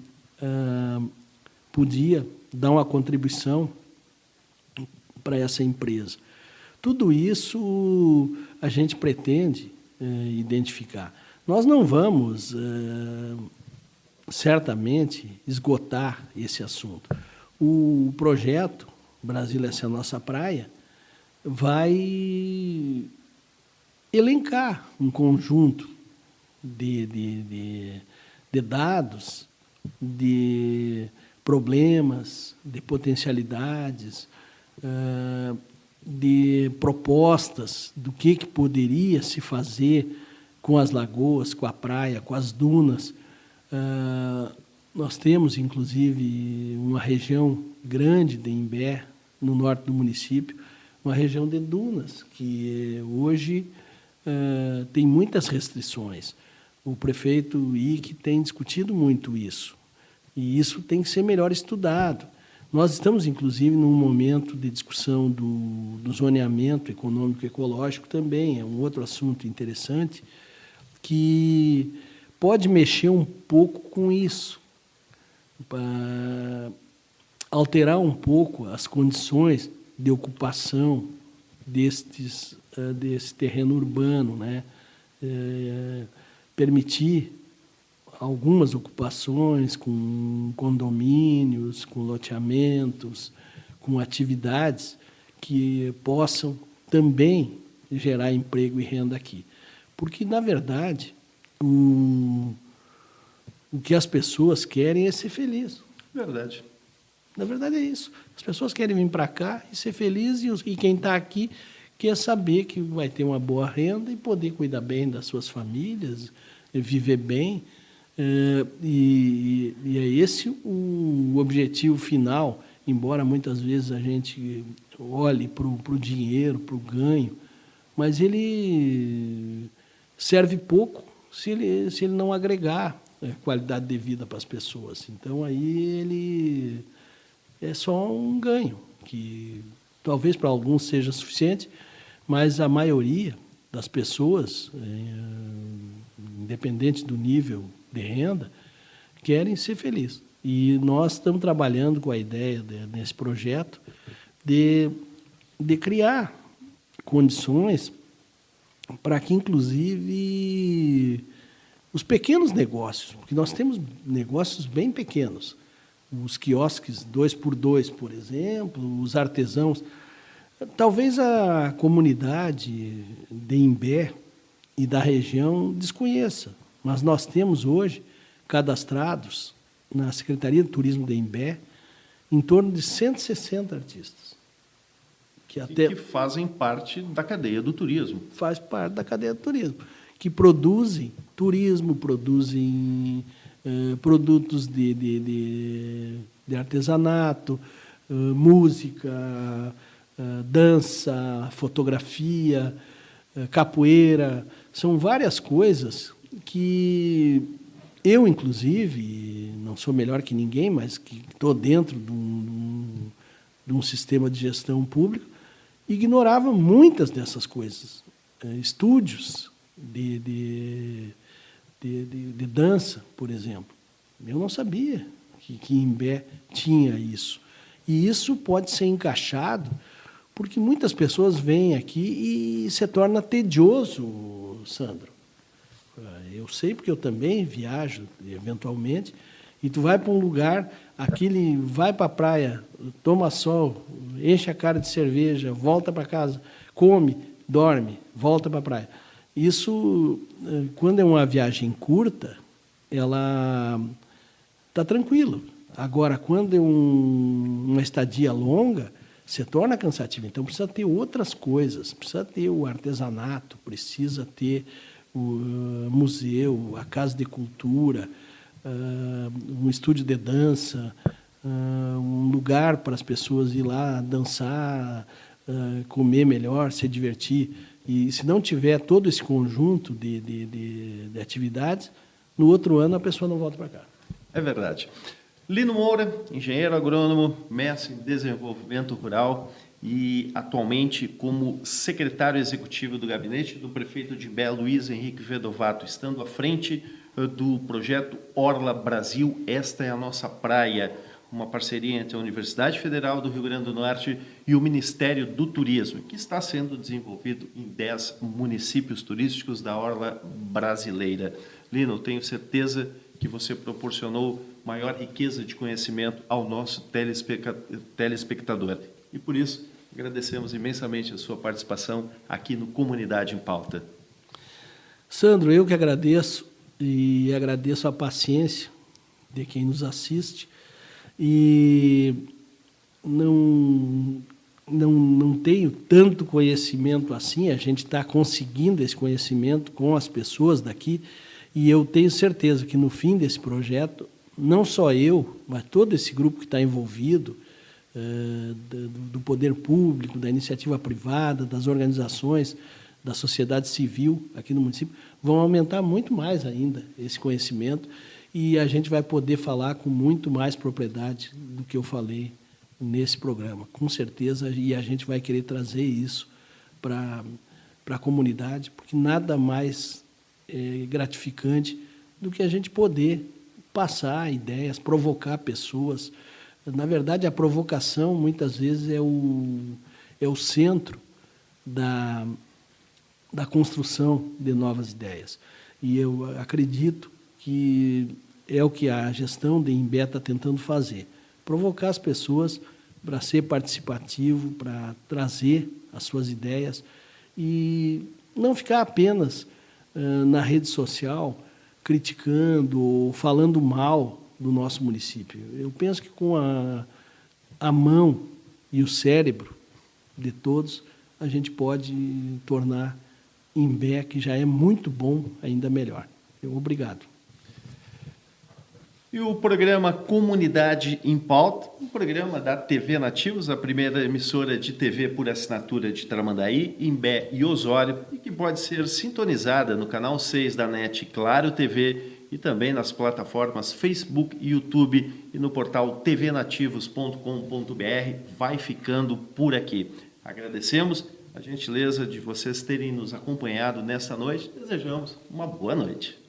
podia dar uma contribuição para essa empresa. Tudo isso a gente pretende identificar. Nós não vamos, certamente, esgotar esse assunto. O projeto Brasil, essa é a nossa praia, vai elencar um conjunto de dados, de problemas, de potencialidades, de propostas do que poderia se fazer com as lagoas, com a praia, com as dunas. Nós temos, inclusive, uma região grande de Imbé, no norte do município, uma região de dunas, que hoje tem muitas restrições. O prefeito Ike tem discutido muito isso, e isso tem que ser melhor estudado. Nós estamos, inclusive, num momento de discussão do zoneamento econômico e ecológico também, é um outro assunto interessante, que pode mexer um pouco com isso, para alterar um pouco as condições de ocupação desse terreno urbano, né? Permitir algumas ocupações com condomínios, com loteamentos, com atividades que possam também gerar emprego e renda aqui. Porque, na verdade, o que as pessoas querem é ser felizes. Verdade. Na verdade é isso. As pessoas querem vir para cá e ser felizes, e quem está aqui quer saber que vai ter uma boa renda e poder cuidar bem das suas famílias, viver bem. E é esse o objetivo final, embora muitas vezes a gente olhe para o dinheiro, para o ganho, mas ele serve pouco se ele não agregar qualidade de vida para as pessoas. Então, aí ele é só um ganho, que talvez para alguns seja suficiente, mas a maioria das pessoas, independente do nível de renda, querem ser felizes. E nós estamos trabalhando com a ideia nesse projeto de criar condições para que, inclusive, os pequenos negócios, porque nós temos negócios bem pequenos, os quiosques 2x2, por exemplo, os artesãos. Talvez a comunidade de Imbé e da região desconheça, mas nós temos hoje cadastrados na Secretaria de Turismo de Imbé em torno de 160 artistas. Que fazem parte da cadeia do turismo. Faz parte da cadeia do turismo, que produzem turismo, produzem produtos de artesanato, música, dança, fotografia, capoeira. São várias coisas que eu, inclusive, não sou melhor que ninguém, mas que estou dentro de um sistema de gestão pública, ignorava muitas dessas coisas. Estúdios de dança, por exemplo. Eu não sabia que Imbé tinha isso. E isso pode ser encaixado porque muitas pessoas vêm aqui e se torna tedioso, Sandro. Eu sei porque eu também viajo, eventualmente, e tu vai para um lugar, aquele vai para a praia, toma sol, enche a cara de cerveja, volta para casa, come, dorme, volta para a praia. Isso, quando é uma viagem curta, ela está tranquilo. Agora, quando é uma estadia longa, se torna cansativo. Então, precisa ter outras coisas. Precisa ter o artesanato, precisa ter o museu, a casa de cultura, um estúdio de dança, um lugar para as pessoas ir lá dançar, comer melhor, se divertir. E se não tiver todo esse conjunto de atividades, no outro ano a pessoa não volta para cá. É verdade. Lino Moura, engenheiro agrônomo, mestre em desenvolvimento rural e atualmente como secretário executivo do gabinete do prefeito de Imbé, Luiz Henrique Vedovato, estando à frente do projeto Orla Brasil. Esta é a nossa praia, uma parceria entre a Universidade Federal do Rio Grande do Norte e o Ministério do Turismo, que está sendo desenvolvido em 10 municípios turísticos da Orla Brasileira. Lino, tenho certeza que você proporcionou maior riqueza de conhecimento ao nosso telespectador. E por isso, agradecemos imensamente a sua participação aqui no Comunidade em Pauta. Sandro, eu que agradeço e agradeço a paciência de quem nos assiste. E não tenho tanto conhecimento assim, a gente está conseguindo esse conhecimento com as pessoas daqui, e eu tenho certeza que no fim desse projeto, não só eu, mas todo esse grupo que está envolvido, do poder público, da iniciativa privada, das organizações, da sociedade civil aqui no município, vão aumentar muito mais ainda esse conhecimento, e a gente vai poder falar com muito mais propriedade do que eu falei nesse programa, com certeza, e a gente vai querer trazer isso para a comunidade, porque nada mais gratificante do que a gente poder passar ideias, provocar pessoas. Na verdade, a provocação, muitas vezes, é o centro da construção de novas ideias. E eu acredito que é o que a gestão de Imbé está tentando fazer. Provocar as pessoas para ser participativo, para trazer as suas ideias e não ficar apenas na rede social criticando ou falando mal do nosso município. Eu penso que com a mão e o cérebro de todos, a gente pode tornar Imbé, que já é muito bom, ainda melhor. Obrigado. E o programa Comunidade em Pauta, um programa da TV Nativos, a primeira emissora de TV por assinatura de Tramandaí, Imbé e Osório, e que pode ser sintonizada no canal 6 da NET Claro TV e também nas plataformas Facebook e YouTube e no portal tvnativos.com.br. Vai ficando por aqui. Agradecemos a gentileza de vocês terem nos acompanhado nesta noite. Desejamos uma boa noite.